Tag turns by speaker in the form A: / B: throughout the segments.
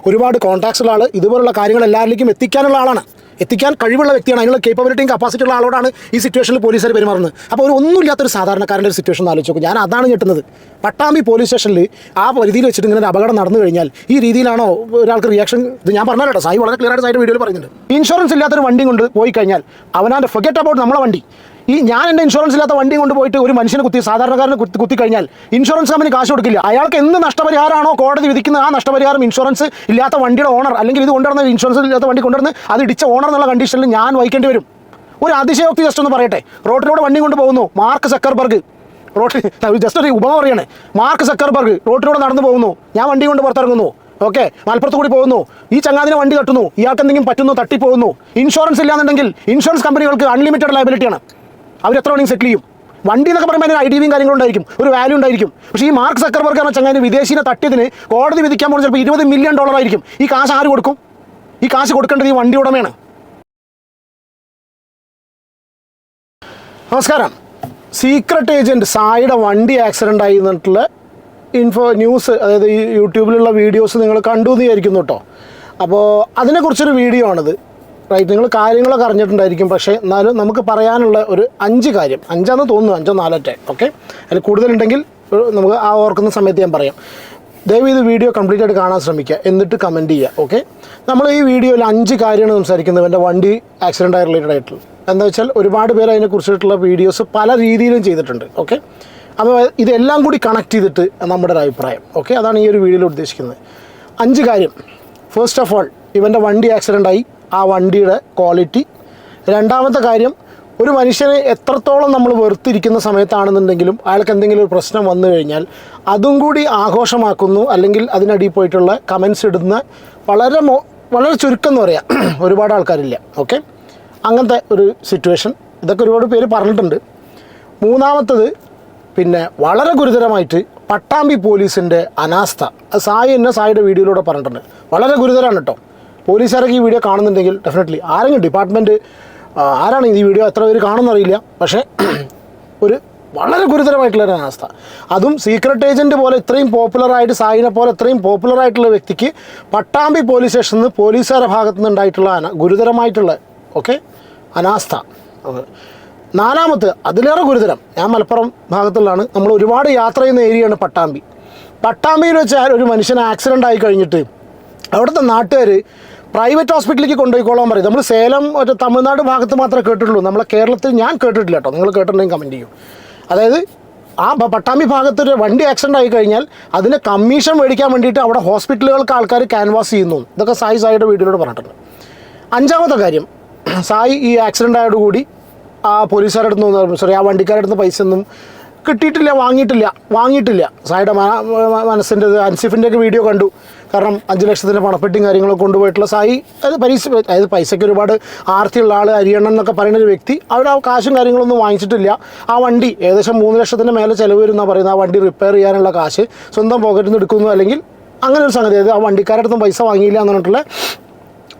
A: ഒരുപാട് കോൺടാക്ട്സ് ഉള്ള ആൾ, ഇതുപോലുള്ള കാര്യങ്ങൾ എല്ലാവരിലേക്കും എത്തിക്കാനുള്ള ആളാണ്, എത്തിക്കാൻ കഴിവുള്ള വ്യക്തിയാണ്, അതിനുള്ള കേപ്പബിലിറ്റിയും കപ്പാസിറ്റി ഉള്ള ആളോടാണ് ഈ സിറ്റുവേഷനിൽ പോലീസുകാർ പെരുമാറുന്നത്. അപ്പോൾ ഒരു ഒന്നുമില്ലാത്തൊരു സാധാരണക്കാരൻ്റെ ഒരു സിറ്റുവേഷൻ ആലോചിച്ച് നോക്കും. ഞാൻ അതാണ് ഞെട്ടുന്നത്. പട്ടാമ്പി പോലീസ് സ്റ്റേഷനിൽ ആ രീതിയിൽ വെച്ചിട്ട് ഇങ്ങനെ ഒരു അപകടം നടന്നു കഴിഞ്ഞാൽ ഈ രീതിയിലാണോ ഒരാൾക്ക് റിയാക്ഷൻ? ഇത് ഞാൻ പറഞ്ഞല്ലോ കേട്ടോ, സായി വളരെ ക്ലിയർ ആയിട്ട് സായിട്ട് വീഡിയോയിൽ പറയുന്നുണ്ട്. ഇൻഷുറൻസ് ഇല്ലാത്തൊരു വണ്ടി കൊണ്ട് പോയി കഴിഞ്ഞാൽ അവനാൻ്റെ ഫൊഗെറ്റ് അബൌട്ട് നമ്മളെ വണ്ടി, ഞാൻ എൻ്റെ ഇൻഷുറൻസ് ഇല്ലാത്ത വണ്ടി കൊണ്ട് പോയിട്ട് ഒരു മനുഷ്യനെ സാധാരണക്കാരനെ കുത്തിക്കഴിഞ്ഞാൽ ഇൻഷുറൻസ് കമ്പനി കാശ് കൊടുക്കില്ല. അയാൾക്ക് എന്ത് നഷ്ടപരിഹാരമാണോ കോടതി വിധിക്കുന്നത് ആ നഷ്ടപരിഹാരം ഇൻഷുറൻസ് ഇല്ലാത്ത വണ്ടിയുടെ ഓണർ, അല്ലെങ്കിൽ ഇത് കൊണ്ടുവരുന്ന ഇൻഷുറൻസ് ഇല്ലാത്ത വണ്ടി കൊണ്ടുവരുന്ന അത് ഇടിച്ച ഓണർ എന്നുള്ള കണ്ടീഷനിൽ ഞാൻ വഹിക്കേണ്ടി വരും. ഒരു അതിശയോക്തി ജസ്റ്റ് ഒന്ന് പറയട്ടെ. റോഡിലൂടെ വണ്ടി കൊണ്ട് പോകുന്നു, മാർക്ക് സക്കർബർഗ് റോഡിൽ, ജസ്റ്റ് ഒരു ഉപമ പറയാണ്, മാർക്ക് സക്കർബർഗ് റോഡിലൂടെ നടന്നു പോകുന്നു, ഞാൻ വണ്ടി കൊണ്ട് പുറത്തിറങ്ങുന്നു, ഓക്കെ, മലപ്പുറത്ത് കൂടി പോകുന്നു, ഈ ചങ്ങാതിനെ വണ്ടി തട്ടുന്നു, ഇയാൾക്ക് എന്തെങ്കിലും പറ്റുന്നു, തട്ടിപ്പോകുന്നു. ഇൻഷുറൻസ് ഇല്ലാന്നുണ്ടെങ്കിൽ ഇൻഷുറൻസ് കമ്പനികൾക്ക് അൺലിമിറ്റഡ് ലയബിലിറ്റിയാണ്, അവർ എത്ര വേണമെങ്കിൽ സെറ്റിൽ ചെയ്യും. വണ്ടി എന്നൊക്കെ പറയുമ്പോൾ അതിന് IDVയും കാര്യങ്ങളുണ്ടായിരിക്കും, ഒരു വാല്യൂ ഉണ്ടായിരിക്കും. പക്ഷേ ഈ മാർക്ക് സക്കർബർഗ് എന്ന ചങ്ങാതിന് വിദേശീനെ തട്ടിയതിന് കോടതി വിധിക്കാൻ പോകുന്നത് ചിലപ്പോൾ $20 മില്യൺ ആയിരിക്കും. ഈ കാശ് ആര് കൊടുക്കും? ഈ കാശ് കൊടുക്കേണ്ടത് ഈ വണ്ടി ഉടമയാണ്. നമസ്കാരം. സീക്രട്ട് ഏജൻറ്റ് സായിയുടെ വണ്ടി ആക്സിഡൻ്റ് ആയി എന്നിട്ടുള്ള ന്യൂസ്, അതായത് ഈ യൂട്യൂബിലുള്ള വീഡിയോസ് നിങ്ങൾ കണ്ടു എന്ന് വിചാരിക്കുന്നു കേട്ടോ. അപ്പോൾ അതിനെക്കുറിച്ചൊരു വീഡിയോ ആണിത്. റൈറ്റ്, നിങ്ങൾ കാര്യങ്ങളൊക്കെ അറിഞ്ഞിട്ടുണ്ടായിരിക്കും. പക്ഷേ എന്നാലും നമുക്ക് പറയാനുള്ള ഒരു 5 കാര്യം, 5 തോന്നുന്നു, 5 4 ഓക്കെ, അതിൽ കൂടുതലുണ്ടെങ്കിൽ നമുക്ക് ആ ഓർക്കുന്ന സമയത്ത് ഞാൻ പറയാം. ദയവ് ഇത് വീഡിയോ കംപ്ലീറ്റ് ആയിട്ട് കാണാൻ ശ്രമിക്കുക, എന്നിട്ട് കമൻറ്റ് ചെയ്യുക. ഓക്കെ, നമ്മൾ ഈ വീഡിയോയിൽ 5 കാര്യമാണ് സംസാരിക്കുന്നത് എൻ്റെ വണ്ടി ആക്സിഡൻ്റ് ആയി റിലേറ്റഡ് ആയിട്ടുള്ള. എന്താ വെച്ചാൽ ഒരുപാട് പേര് അതിനെക്കുറിച്ചിട്ടുള്ള വീഡിയോസ് പല രീതിയിലും ചെയ്തിട്ടുണ്ട്. ഓക്കെ, അപ്പോൾ ഇതെല്ലാം കൂടി കണക്ട് ചെയ്തിട്ട് നമ്മുടെ ഒരു അഭിപ്രായം. ഓക്കെ, അതാണ് ഈ ഒരു വീഡിയോയിൽ ഉദ്ദേശിക്കുന്നത്. 5 കാര്യം. ഫസ്റ്റ് ഓഫ് ഓൾ, ഇവൻ്റെ വണ്ടി ആക്സിഡൻ്റ് ആയി, ആ വണ്ടിയുടെ ക്വാളിറ്റി. രണ്ടാമത്തെ കാര്യം, ഒരു മനുഷ്യനെ എത്രത്തോളം നമ്മൾ വെറുത്തിരിക്കുന്ന സമയത്താണെന്നുണ്ടെങ്കിലും അയാൾക്ക് എന്തെങ്കിലും ഒരു പ്രശ്നം വന്നു കഴിഞ്ഞാൽ അതും കൂടി ആഘോഷമാക്കുന്നു, അല്ലെങ്കിൽ അതിനടിയിൽ പോയിട്ടുള്ള കമൻസ് ഇടുന്ന വളരെ ചുരുക്കം എന്ന് പറയാം, ഒരുപാട് ആൾക്കാരില്ല. ഓക്കെ, അങ്ങനത്തെ ഒരു സിറ്റുവേഷൻ, ഇതൊക്കെ ഒരുപാട് പേര് പറഞ്ഞിട്ടുണ്ട്. മൂന്നാമത്തത്, പിന്നെ വളരെ ഗുരുതരമായിട്ട് പട്ടാമ്പി പോലീസിൻ്റെ അനാസ്ഥ. സായി എന്നെ സായിയുടെ വീഡിയോയിലൂടെ പറഞ്ഞിട്ടുണ്ട്. വളരെ ഗുരുതരമാണ് കേട്ടോ. പോലീസുകാരൊക്കെ ഈ വീഡിയോ കാണുന്നുണ്ടെങ്കിൽ ഡെഫിനറ്റ്ലി ആരെങ്കിലും ഡിപ്പാർട്ട്മെൻറ്റ് ആരാണ് ഈ വീഡിയോ എത്ര പേര് കാണുമെന്നറിയില്ല, പക്ഷേ ഒരു വളരെ ഗുരുതരമായിട്ടുള്ളൊരു അനാസ്ഥ. അതും സീക്രട്ട് ഏജൻറ്റ് പോലെ ഇത്രയും പോപ്പുലറായിട്ട്, സായിനെ പോലെ ഇത്രയും പോപ്പുലറായിട്ടുള്ള വ്യക്തിക്ക് പട്ടാമ്പി പോലീസ് സ്റ്റേഷനിൽ നിന്ന് പോലീസുകാരുടെ ഭാഗത്തു നിന്ന് ഉണ്ടായിട്ടുള്ള ഗുരുതരമായിട്ടുള്ള അനാസ്ഥ. നാലാമത്തെ അതിലേറെ ഗുരുതരം, ഞാൻ മലപ്പുറം ഭാഗത്തുള്ളതാണ്, നമ്മൾ ഒരുപാട് യാത്ര ചെയ്യുന്ന ഏരിയയാണ് പട്ടാമ്പി. പട്ടാമ്പിയിൽ വെച്ച് ഒരു മനുഷ്യന് ആക്സിഡൻ്റ് ആയി കഴിഞ്ഞിട്ട് അവിടുത്തെ നാട്ടുകാർ പ്രൈവറ്റ് ഹോസ്പിറ്റലിലേക്ക് കൊണ്ടുപോയിക്കോളാൻ പറയും. നമ്മൾ സേലം ഒരു തമിഴ്നാട് ഭാഗത്ത് മാത്രമേ കേട്ടിട്ടുള്ളൂ, നമ്മളെ കേരളത്തിൽ ഞാൻ കേട്ടിട്ടില്ല കേട്ടോ. നിങ്ങൾ കേട്ടിട്ടുണ്ടെങ്കിൽ കമൻറ്റ് ചെയ്യും. അതായത് ആ പട്ടാമ്പി ഭാഗത്തൊരു വണ്ടി ആക്സിഡൻ്റ് ആയി കഴിഞ്ഞാൽ അതിന് കമ്മീഷൻ മേടിക്കാൻ വേണ്ടിയിട്ട് അവിടെ ഹോസ്പിറ്റലുകൾക്ക് ആൾക്കാർ ക്യാൻവാസ് ചെയ്യുന്നു. ഇതൊക്കെ സായിയുടെ വീഡിയോയിലൂടെ പറഞ്ഞിട്ടുണ്ട്. 5ാമത്തെ കാര്യം, സായി ഈ ആക്സിഡൻ്റ് ആയതോടുകൂടി ആ പോലീസുകാരുടെ അടുത്ത് ആ വണ്ടിക്കാരുടെ അടുത്ത് പൈസ ഒന്നും കിട്ടിയിട്ടില്ല, വാങ്ങിയിട്ടില്ല. സായിയുടെ മനസ്സിൻ്റെ അൻസിഫിൻ്റെയൊക്കെ വീഡിയോ കണ്ടു. കാരണം 5 ലക്ഷത്തിൻ്റെ പണപ്പെട്ടിയും കാര്യങ്ങളൊക്കെ കൊണ്ടുപോയിട്ടുള്ള സായി, അതായത് പൈസയ്ക്ക് ഒരുപാട് ആർത്തിയുള്ള ആൾ, അരിയണ്ണൻ എന്നൊക്കെ പറയുന്ന ഒരു വ്യക്തി, അവർ ആ കാശും കാര്യങ്ങളൊന്നും വാങ്ങിച്ചിട്ടില്ല. ആ വണ്ടി ഏകദേശം 3 ലക്ഷത്തിൻ്റെ മേലെ ചിലവ് വരുമെന്നാണ് പറയുന്നത്. ആ വണ്ടി റിപ്പയർ ചെയ്യാനുള്ള കാശ് സ്വന്തം പോക്കറ്റിൽ നിന്ന് എടുക്കുന്നു, അല്ലെങ്കിൽ അങ്ങനെ ഒരു സംഗതി. അതായത് ആ വണ്ടിക്കാരുടെ അടുത്തും പൈസ വാങ്ങിയില്ല എന്ന് പറഞ്ഞിട്ടുള്ള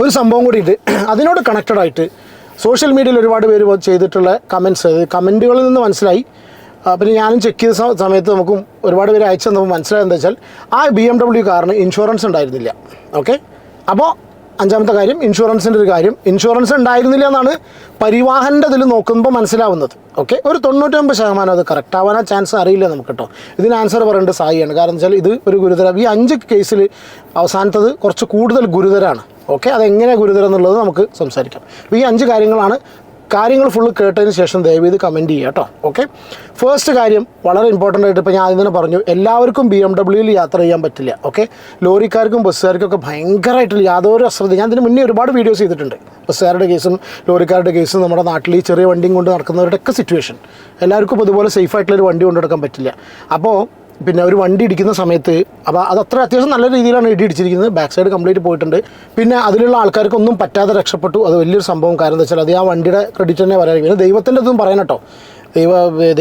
A: ഒരു സംഭവം കൂടിയിട്ട് അതിനോട് കണക്റ്റഡ് ആയിട്ട് സോഷ്യൽ മീഡിയയിൽ ഒരുപാട് പേര് ചെയ്തിട്ടുള്ള കമൻറ്റുകളിൽ നിന്ന് മനസ്സിലായി. പിന്നെ ഞാനും ചെക്ക് ചെയ്ത സമയത്ത് നമുക്കും ഒരുപാട് പേര് അയച്ചു തന്നപ്പോൾ മനസ്സിലായെന്ന് വെച്ചാൽ ആ BMW കാറിന് ഇൻഷുറൻസ് ഉണ്ടായിരുന്നില്ല. ഓക്കെ, അപ്പോൾ 5ാമത്തെ കാര്യം ഇൻഷുറൻസിൻ്റെ ഒരു കാര്യം. ഇൻഷുറൻസ് ഉണ്ടായിരുന്നില്ല എന്നാണ് പരിവാഹൻ്റെ ഇതിൽ നോക്കുമ്പോൾ മനസ്സിലാവുന്നത്. ഓക്കെ, ഒരു 99% അത് കറക്റ്റ് ആവാൻ ചാൻസ് അറിയില്ല നമുക്ക് കേട്ടോ. ഇതിന് ആൻസർ പറയേണ്ടത് സായിയാണ്. കാരണം എന്ന് വെച്ചാൽ ഇത് ഒരു ഗുരുതരം, ഈ 5 കേസിൽ അവസാനത്തത് കുറച്ച് കൂടുതൽ ഗുരുതരമാണ്. ഓക്കെ, അതെങ്ങനെ ഗുരുതരം എന്നുള്ളത് നമുക്ക് സംസാരിക്കാം. അപ്പോൾ ഈ 5 കാര്യങ്ങൾ ഫുള്ള് കേട്ടതിന് ശേഷം ദയവ് ഇത് കമൻറ്റ് ചെയ്യുക കേട്ടോ. ഓക്കെ, ഫസ്റ്റ് കാര്യം വളരെ ഇമ്പോർട്ടൻ്റ് ആയിട്ട്, ഇപ്പോൾ ഞാൻ ആദ്യം തന്നെ പറഞ്ഞു, എല്ലാവർക്കും BMWയിൽ യാത്ര ചെയ്യാൻ പറ്റില്ല. ഓക്കെ, ലോറിക്കാർക്കും ബസ്സുകാർക്കൊക്കെ ഭയങ്കരമായിട്ടുള്ള യാതൊരു അശ്രദ്ധ. ഞാൻ ഇതിന് മുന്നേ ഒരുപാട് വീഡിയോസ് ചെയ്തിട്ടുണ്ട്. ബസ്സുകാരുടെ കേസും ലോറിക്കാരുടെ കേസും നമ്മുടെ നാട്ടിൽ ഈ ചെറിയ വണ്ടിയും കൊണ്ട് നടക്കുന്നവരുടെയൊക്കെ സിറ്റുവേഷൻ. എല്ലാവർക്കും ഇതുപോലെ സേഫായിട്ടുള്ളൊരു വണ്ടി കൊണ്ട് നടക്കാൻ പറ്റില്ല. അപ്പോൾ പിന്നെ ഒരു വണ്ടി ഇടിക്കുന്ന സമയത്ത്, അപ്പോൾ അത് അത്യാവശ്യം നല്ല രീതിയിലാണ് ഇടിച്ചിരിക്കുന്നത്. ബാക്ക് സൈഡ് കംപ്ലീറ്റ് പോയിട്ടുണ്ട്. പിന്നെ അതിലുള്ള ആൾക്കാർക്കൊന്നും പറ്റാതെ രക്ഷപ്പെട്ടു. അത് വലിയൊരു സംഭവം. കാരണം എന്താ വെച്ചാൽ അത് ആ വണ്ടിയുടെ ക്രെഡിറ്റ് തന്നെ പറയാൻ. പിന്നെ ദൈവത്തിൻ്റെ ഇതും പറയാൻ കേട്ടോ.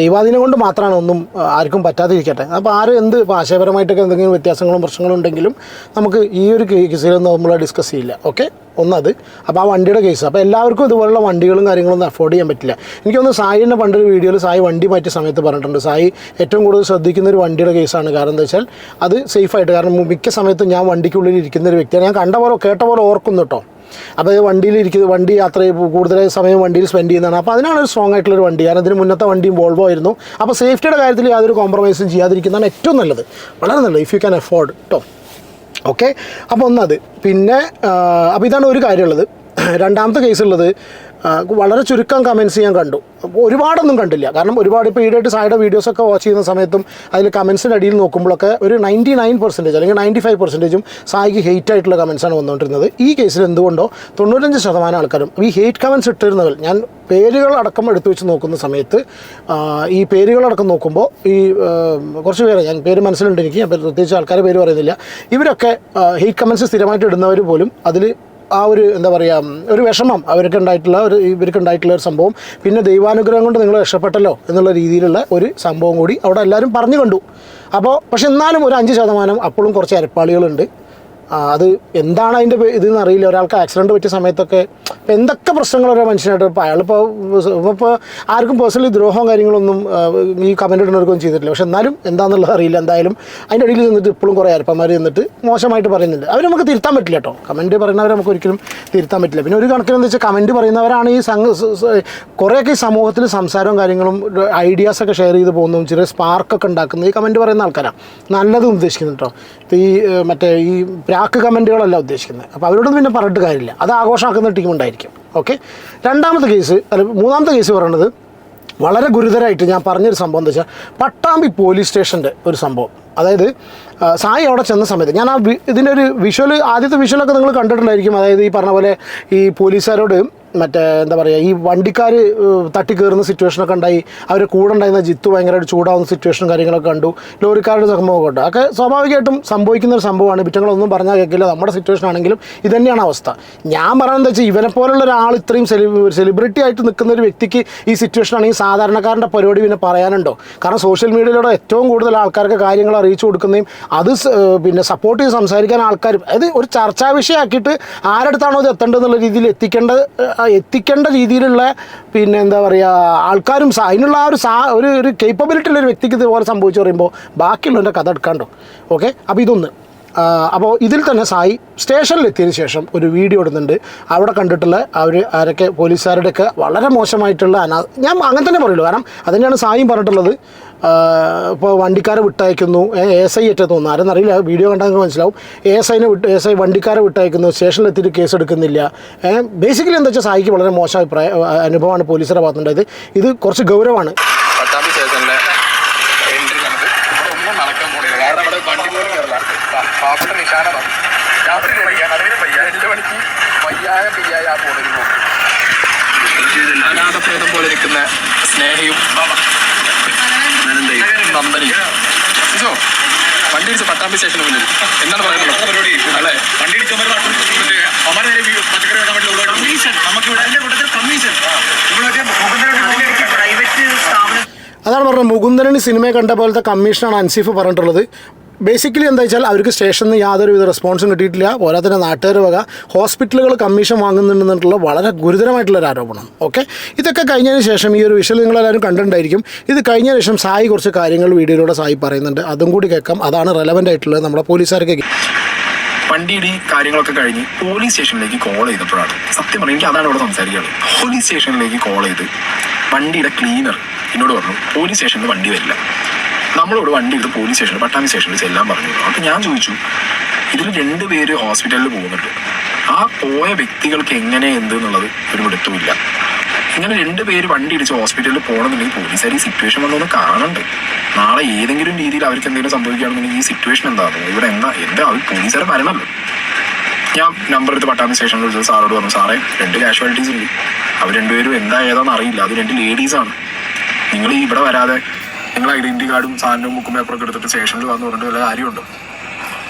A: ദൈവാധീനം കൊണ്ട് മാത്രമാണ് ഒന്നും ആർക്കും പറ്റാതിരിക്കട്ടെ. അപ്പോൾ എന്ത് ഇപ്പോൾ ആശയപരമായിട്ടൊക്കെ എന്തെങ്കിലും വ്യത്യാസങ്ങളും പ്രശ്നങ്ങളും ഉണ്ടെങ്കിലും നമുക്ക് ഈ ഒരു കേസിലൊന്നും നമ്മൾ ഡിസ്കസ് ചെയ്യില്ല. ഓക്കെ, ഒന്നത്. അപ്പോൾ ആ വണ്ടിയുടെ കേസ്, അപ്പോൾ എല്ലാവർക്കും ഇതുപോലുള്ള വണ്ടികളും കാര്യങ്ങളൊന്നും അഫോർഡ് ചെയ്യാൻ പറ്റില്ല. എനിക്കൊന്ന് സായിൻ്റെ പണ്ടൊരു വീഡിയോയിൽ സായി വണ്ടി മാറ്റിയ സമയത്ത് പറഞ്ഞിട്ടുണ്ട്, സായി ഏറ്റവും കൂടുതൽ ശ്രദ്ധിക്കുന്ന ഒരു വണ്ടിയുടെ കേസാണ്. കാരണം എന്താ വെച്ചാൽ അത് സേഫായിട്ട്, കാരണം മിക്ക സമയത്തും ഞാൻ വണ്ടിക്കുള്ളിൽ ഇരിക്കുന്ന ഒരു വ്യക്തിയാണ്. ഞാൻ കേട്ട പോലെ ഓർക്കുന്നു കേട്ടോ. അപ്പോൾ വണ്ടി യാത്ര കൂടുതൽ സമയം വണ്ടിയിൽ സ്പെൻഡ് ചെയ്യുന്നതാണ്. അപ്പോൾ അതിനാണ് ഒരു സ്ട്രോങ് ആയിട്ടുള്ളൊരു വണ്ടി. കാരണം ഇതിന് മുന്നത്തെ വണ്ടിയും വോൾവോ ആയിരുന്നു. അപ്പോൾ സേഫ്റ്റിയുടെ കാര്യത്തിൽ യാതൊരു കോംപ്രമൈസും ചെയ്യാതിരിക്കുന്നതാണ് ഏറ്റവും നല്ലത്, വളരെ നല്ലത്, ഇഫ് യു ക്യാൻ അഫോർഡ് കേട്ടോ. ഓക്കെ, അപ്പോൾ ഒന്നത്. പിന്നെ അപ്പോൾ ഇതാണ് ഒരു കാര്യമുള്ളത്. രണ്ടാമത്തെ കേസുള്ളത്, വളരെ ചുരുക്കം കമൻസ് ഞാൻ കണ്ടു, ഒരുപാടൊന്നും കണ്ടില്ല. കാരണം ഒരുപാട് ഇപ്പോൾ ഈടായിട്ട് സായിയുടെ വീഡിയോസൊക്കെ വാച്ച് ചെയ്യുന്ന സമയത്തും അതിൽ കമൻസിൻ്റെ അടിയിൽ നോക്കുമ്പോഴൊക്കെ ഒരു 99% അല്ലെങ്കിൽ 95% സായിക്ക് ഹെയ്റ്റ് ആയിട്ടുള്ള കമൻസാണ് വന്നുകൊണ്ടിരുന്നത്. ഈ കേസിൽ എന്തുകൊണ്ടോ 95% ആൾക്കാരും ഈ ഹെയ്റ്റ് കമൻസ് ഇട്ടിരുന്നവർ, ഞാൻ പേരുകളടക്കം എടുത്തു വെച്ച് നോക്കുന്ന സമയത്ത് ഈ പേരുകളടക്കം നോക്കുമ്പോൾ ഈ കുറച്ച് പേരെ, ഞാൻ പേര് മനസ്സിലുണ്ട് എനിക്ക്, അപ്പോൾ പ്രത്യേകിച്ച് ആൾക്കാരെ പേര് പറയുന്നില്ല, ഇവരൊക്കെ ഹെയ്റ്റ് കമൻസ് സ്ഥിരമായിട്ട് ഇടുന്നവർ പോലും അതിൽ ആ ഒരു എന്താ പറയുക ഒരു വിഷമം ഇവർക്ക് ഉണ്ടായിട്ടുള്ള ഒരു സംഭവം, പിന്നെ ദൈവാനുഗ്രഹം കൊണ്ട് നിങ്ങൾ രക്ഷപ്പെട്ടല്ലോ എന്നുള്ള രീതിയിലുള്ള ഒരു സംഭവം കൂടി അവിടെ എല്ലാവരും പറഞ്ഞു കണ്ടു. അപ്പോൾ പക്ഷെ എന്നാലും ഒരു 5% അപ്പോഴും കുറച്ച് അരപ്പാളികളുണ്ട്. അത് എന്താണ് അതിൻ്റെ ഇതെന്ന് അറിയില്ല. ഒരാൾക്ക് ആക്സിഡൻറ്റ് പറ്റിയ സമയത്തൊക്കെ ഇപ്പം എന്തൊക്കെ പ്രശ്നങ്ങൾ ഓരോ മനുഷ്യനായിട്ട് ഇപ്പോൾ അയാളിപ്പോൾ ആർക്കും പേഴ്സണലി ദ്രോഹവും കാര്യങ്ങളൊന്നും ഈ കമൻറ്റ് ഇടുന്നവർക്കൊന്നും ചെയ്തിട്ടില്ല. പക്ഷെ എന്നാലും എന്താണെന്നുള്ളത് അറിയില്ല. എന്തായാലും അതിൻ്റെ ഇടയിൽ നിന്നിട്ട് ഇപ്പോഴും കുറേ അരപ്പന്മാർ നിന്നിട്ട് മോശമായിട്ട് പറയുന്നുണ്ട്. അവർ നമുക്ക് തിരുത്താൻ പറ്റില്ല കേട്ടോ. കമൻറ്റ് പറയുന്നവരെ നമുക്ക് ഒരിക്കലും തിരുത്താൻ പറ്റില്ല. പിന്നെ ഒരു കണക്കിനെന്ന് വെച്ചാൽ കമൻറ്റ് പറയുന്നവരാണ് ഈ കുറേയൊക്കെ ഈ സമൂഹത്തിൽ സംസാരവും കാര്യങ്ങളും ഐഡിയാസൊക്കെ ഷെയർ ചെയ്ത് പോകുന്നതും ചെറിയ സ്പാർക്കൊക്കെ ഉണ്ടാക്കുന്നത് ഈ കമൻറ്റ് പറയുന്ന ആൾക്കാരാണ്. നല്ലതും ഉദ്ദേശിക്കുന്നത് കേട്ടോ. ഈ മറ്റേ ഈ പ്രാക്ക് കമൻറ്റുകളല്ല ഉദ്ദേശിക്കുന്നത്. അപ്പോൾ അവരോടൊന്നും പിന്നെ പറഞ്ഞിട്ട് കാര്യമില്ല, അത് ആഘോഷമാക്കുന്ന ടീം ഉണ്ടായിരിക്കും. ഓക്കെ, മൂന്നാമത്തെ കേസ് പറയുന്നത് വളരെ ഗുരുതരമായിട്ട് ഞാൻ പറഞ്ഞൊരു സംഭവം എന്താ വെച്ചാൽ പട്ടാമ്പി പോലീസ് സ്റ്റേഷൻ്റെ ഒരു സംഭവം. അതായത് സായി അവിടെ ചെന്ന സമയത്ത് ഞാൻ ഇതിൻ്റെ ഒരു ആദ്യത്തെ വിഷ്വലൊക്കെ നിങ്ങൾ കണ്ടിട്ടുണ്ടായിരിക്കും. അതായത് ഈ പറഞ്ഞ പോലെ ഈ പോലീസുകാരോട് മറ്റേ എന്താ പറയുക ഈ വണ്ടിക്കാർ തട്ടിക്കയറുന്ന സിറ്റുവേഷനൊക്കെ ഉണ്ടായി. അവർ കൂടെ ഉണ്ടായിരുന്ന ജിത്തു ഭയങ്കരമായിട്ട് ചൂടാവുന്ന സിറ്റുവേഷനും കാര്യങ്ങളൊക്കെ കണ്ടു. ലോറിക്കാരുടെ സംഭവമൊക്കെ ഉണ്ട്. ഒക്കെ സ്വാഭാവികമായിട്ടും സംഭവിക്കുന്ന ഒരു സംഭവമാണ്. വിറ്റങ്ങളൊന്നും പറഞ്ഞാൽ കേൾക്കില്ല. നമ്മുടെ സിറ്റുവേഷൻ ആണെങ്കിലും ഇത് തന്നെയാണ് അവസ്ഥ. ഞാൻ പറയുന്നത് എന്താ വെച്ചാൽ ഇവനെ പോലുള്ള ഒരാൾ ഇത്രയും സെലിബ്രിറ്റി ആയിട്ട് നിൽക്കുന്ന ഒരു വ്യക്തിക്ക് ഈ സിറ്റുവേഷൻ ആണെങ്കിൽ സാധാരണക്കാരൻ്റെ പരിപാടി പിന്നെ പറയാനുണ്ടോ? കാരണം സോഷ്യൽ മീഡിയയിലൂടെ ഏറ്റവും കൂടുതൽ ആൾക്കാർക്ക് കാര്യങ്ങൾ അറിയിച്ചു കൊടുക്കുന്നതും അത് പിന്നെ സപ്പോർട്ട് ചെയ്ത് സംസാരിക്കാൻ ആൾക്കാർ, അതായത് ഒരു ചർച്ചാ വിഷയമാക്കിയിട്ട് ആരടുത്താണോ ഇത് എത്തേണ്ടതെന്നുള്ള രീതിയിൽ എത്തിക്കേണ്ട രീതിയിലുള്ള പിന്നെ എന്താ പറയുക ആൾക്കാരും അതിനുള്ള ആ ഒരു കേപ്പബിലിറ്റി ഉള്ള ഒരു വ്യക്തിക്ക് ഇതുപോലെ സംഭവിച്ചു പറയുമ്പോൾ ബാക്കിയുള്ളവൻ്റെ കഥ എടുക്കാണ്ടോ? ഓക്കെ, അപ്പോൾ ഇതൊന്ന്. അപ്പോൾ ഇതിൽ തന്നെ സായി സ്റ്റേഷനിലെത്തിയതിന് ശേഷം ഒരു വീഡിയോ ഇടുന്നുണ്ട്. അവിടെ കണ്ടിട്ടുള്ള ആരൊക്കെ പോലീസുകാരുടെയൊക്കെ വളരെ മോശമായിട്ടുള്ള ഞാൻ അങ്ങനെ തന്നെ പറയുള്ളൂ. കാരണം അതുതന്നെയാണ് സായിയും പറഞ്ഞിട്ടുള്ളത്. ഇപ്പോൾ വണ്ടിക്കാരെ വിട്ടയക്കുന്നു, ASI ഏറ്റവും തോന്നുന്നു, ആരെന്നറിയില്ല, വീഡിയോ കണ്ടാൽ നിങ്ങൾക്ക് മനസ്സിലാവും. ASI വണ്ടിക്കാരെ വിട്ടയക്കുന്നു, സ്റ്റേഷനിലെത്തിയിട്ട് കേസ് എടുക്കുന്നില്ല. ബേസിക്കലി എന്താ വെച്ചാൽ സായിക്ക് വളരെ മോശം അനുഭവമാണ് പോലീസുകാരെ ഭാഗത്തുണ്ടായത്. ഇത് കുറച്ച് ഗൗരവമാണ്.
B: അനാഥപ്രേതം പോലെ ഇരിക്കുന്ന സ്നേഹയും നന്ദനയും വണ്ടി ഇടിച്ച് പട്ടാമ്പി സ്റ്റേഷന് മുന്നിൽ എന്താണ് പറയുന്നത്? അല്ലേ, വണ്ടി
A: അതാണ് പറഞ്ഞത്. മുകുന്ദനൻ സിനിമയെ കണ്ട പോലത്തെ കമ്മീഷനാണ് അൻസിഫ് പറഞ്ഞിട്ടുള്ളത്. ബേസിക്കലി എന്താ വെച്ചാൽ അവർക്ക് സ്റ്റേഷനിൽ നിന്ന് യാതൊരുവിധ റെസ്പോൺസും കിട്ടിയിട്ടില്ല. പോരാതെ തന്നെ നാട്ടുകാർ വക ഹോസ്പിറ്റലുകൾ കമ്മീഷൻ വാങ്ങുന്നുണ്ടെന്നുള്ള വളരെ ഗുരുതരമായിട്ടുള്ളൊരു ആരോപണം. ഓക്കെ, ഇതൊക്കെ കഴിഞ്ഞതിന് ശേഷം ഈ ഒരു വിഷയം നിങ്ങളെല്ലാവരും കണ്ടിട്ടുണ്ടായിരിക്കും. ഇത് കഴിഞ്ഞതിന് ശേഷം സായി കുറച്ച് കാര്യങ്ങൾ വീഡിയോയിലൂടെ സായി പറയുന്നുണ്ട്. അതും കൂടി കേൾക്കാം. അതാണ് റെലവൻ്റ് ആയിട്ടുള്ളത് നമ്മുടെ പോലീസുകാർക്ക്.
B: വണ്ടിയുടെ കാര്യങ്ങളൊക്കെ കഴിഞ്ഞ് പോലീസ് സ്റ്റേഷനിലേക്ക് കോൾ ചെയ്തപ്പോഴാണ് സത്യം പറഞ്ഞാൽ എനിക്ക് അതാണ് ഇവിടെ സംസാരിക്കുകയാണ്. പോലീസ് സ്റ്റേഷനിലേക്ക് കോൾ ചെയ്ത് വണ്ടിയുടെ ക്ലീനർ എന്നോട് പറഞ്ഞു പോലീസ് സ്റ്റേഷനിൽ വണ്ടി വരില്ല, നമ്മളോട് വണ്ടി എടുത്ത് പോലീസ് സ്റ്റേഷനിൽ പട്ടാമ്പി സ്റ്റേഷനിൽ ചെല്ലാൻ പറഞ്ഞു. അപ്പം ഞാൻ ചോദിച്ചു, ഇതിൽ 2 പേര് ഹോസ്പിറ്റലിൽ പോകുന്നുണ്ട്, ആ പോയ വ്യക്തികൾക്ക് എങ്ങനെ എന്ത് എന്നുള്ളത് ഒരു പിടുത്തമില്ല. ഇങ്ങനെ 2 പേര് വണ്ടി ഇടിച്ച് ഹോസ്പിറ്റലിൽ പോകണമെന്നുണ്ടെങ്കിൽ പോലീസുകാർ ഈ സിറ്റുവേഷൻ വന്നൊന്ന് കാണണ്ടേ? നാളെ ഏതെങ്കിലും രീതിയിൽ അവർക്ക് എന്തെങ്കിലും സംഭവിക്കുകയാണെന്നുണ്ടെങ്കിൽ ഈ സിറ്റുവേഷൻ എന്താണ് ഇവിടെ അവർ പോലീസുകാരെ വരണമല്ലോ. ഞാൻ നമ്പർ എടുത്ത് പട്ടാമ്പി സ്റ്റേഷനിൽ വിളിച്ചത് സാറോട് പറഞ്ഞു, സാറേ 2 കാഷ്വാലിറ്റീസ് ഉണ്ട്, അവർ 2 പേരും എന്താ ഏതാണെന്ന് അറിയില്ല, അത് 2 ലേഡീസാണ്, നിങ്ങൾ ഇവിടെ വരാതെ നിങ്ങൾ ഐഡന്റിറ്റി കാർഡും സാധനവും ബുക്കും പേപ്പറൊക്കെ എടുത്തിട്ട് സ്റ്റേഷനിൽ വന്ന് പറഞ്ഞിട്ട് വല്ല കാര്യമുണ്ടോ?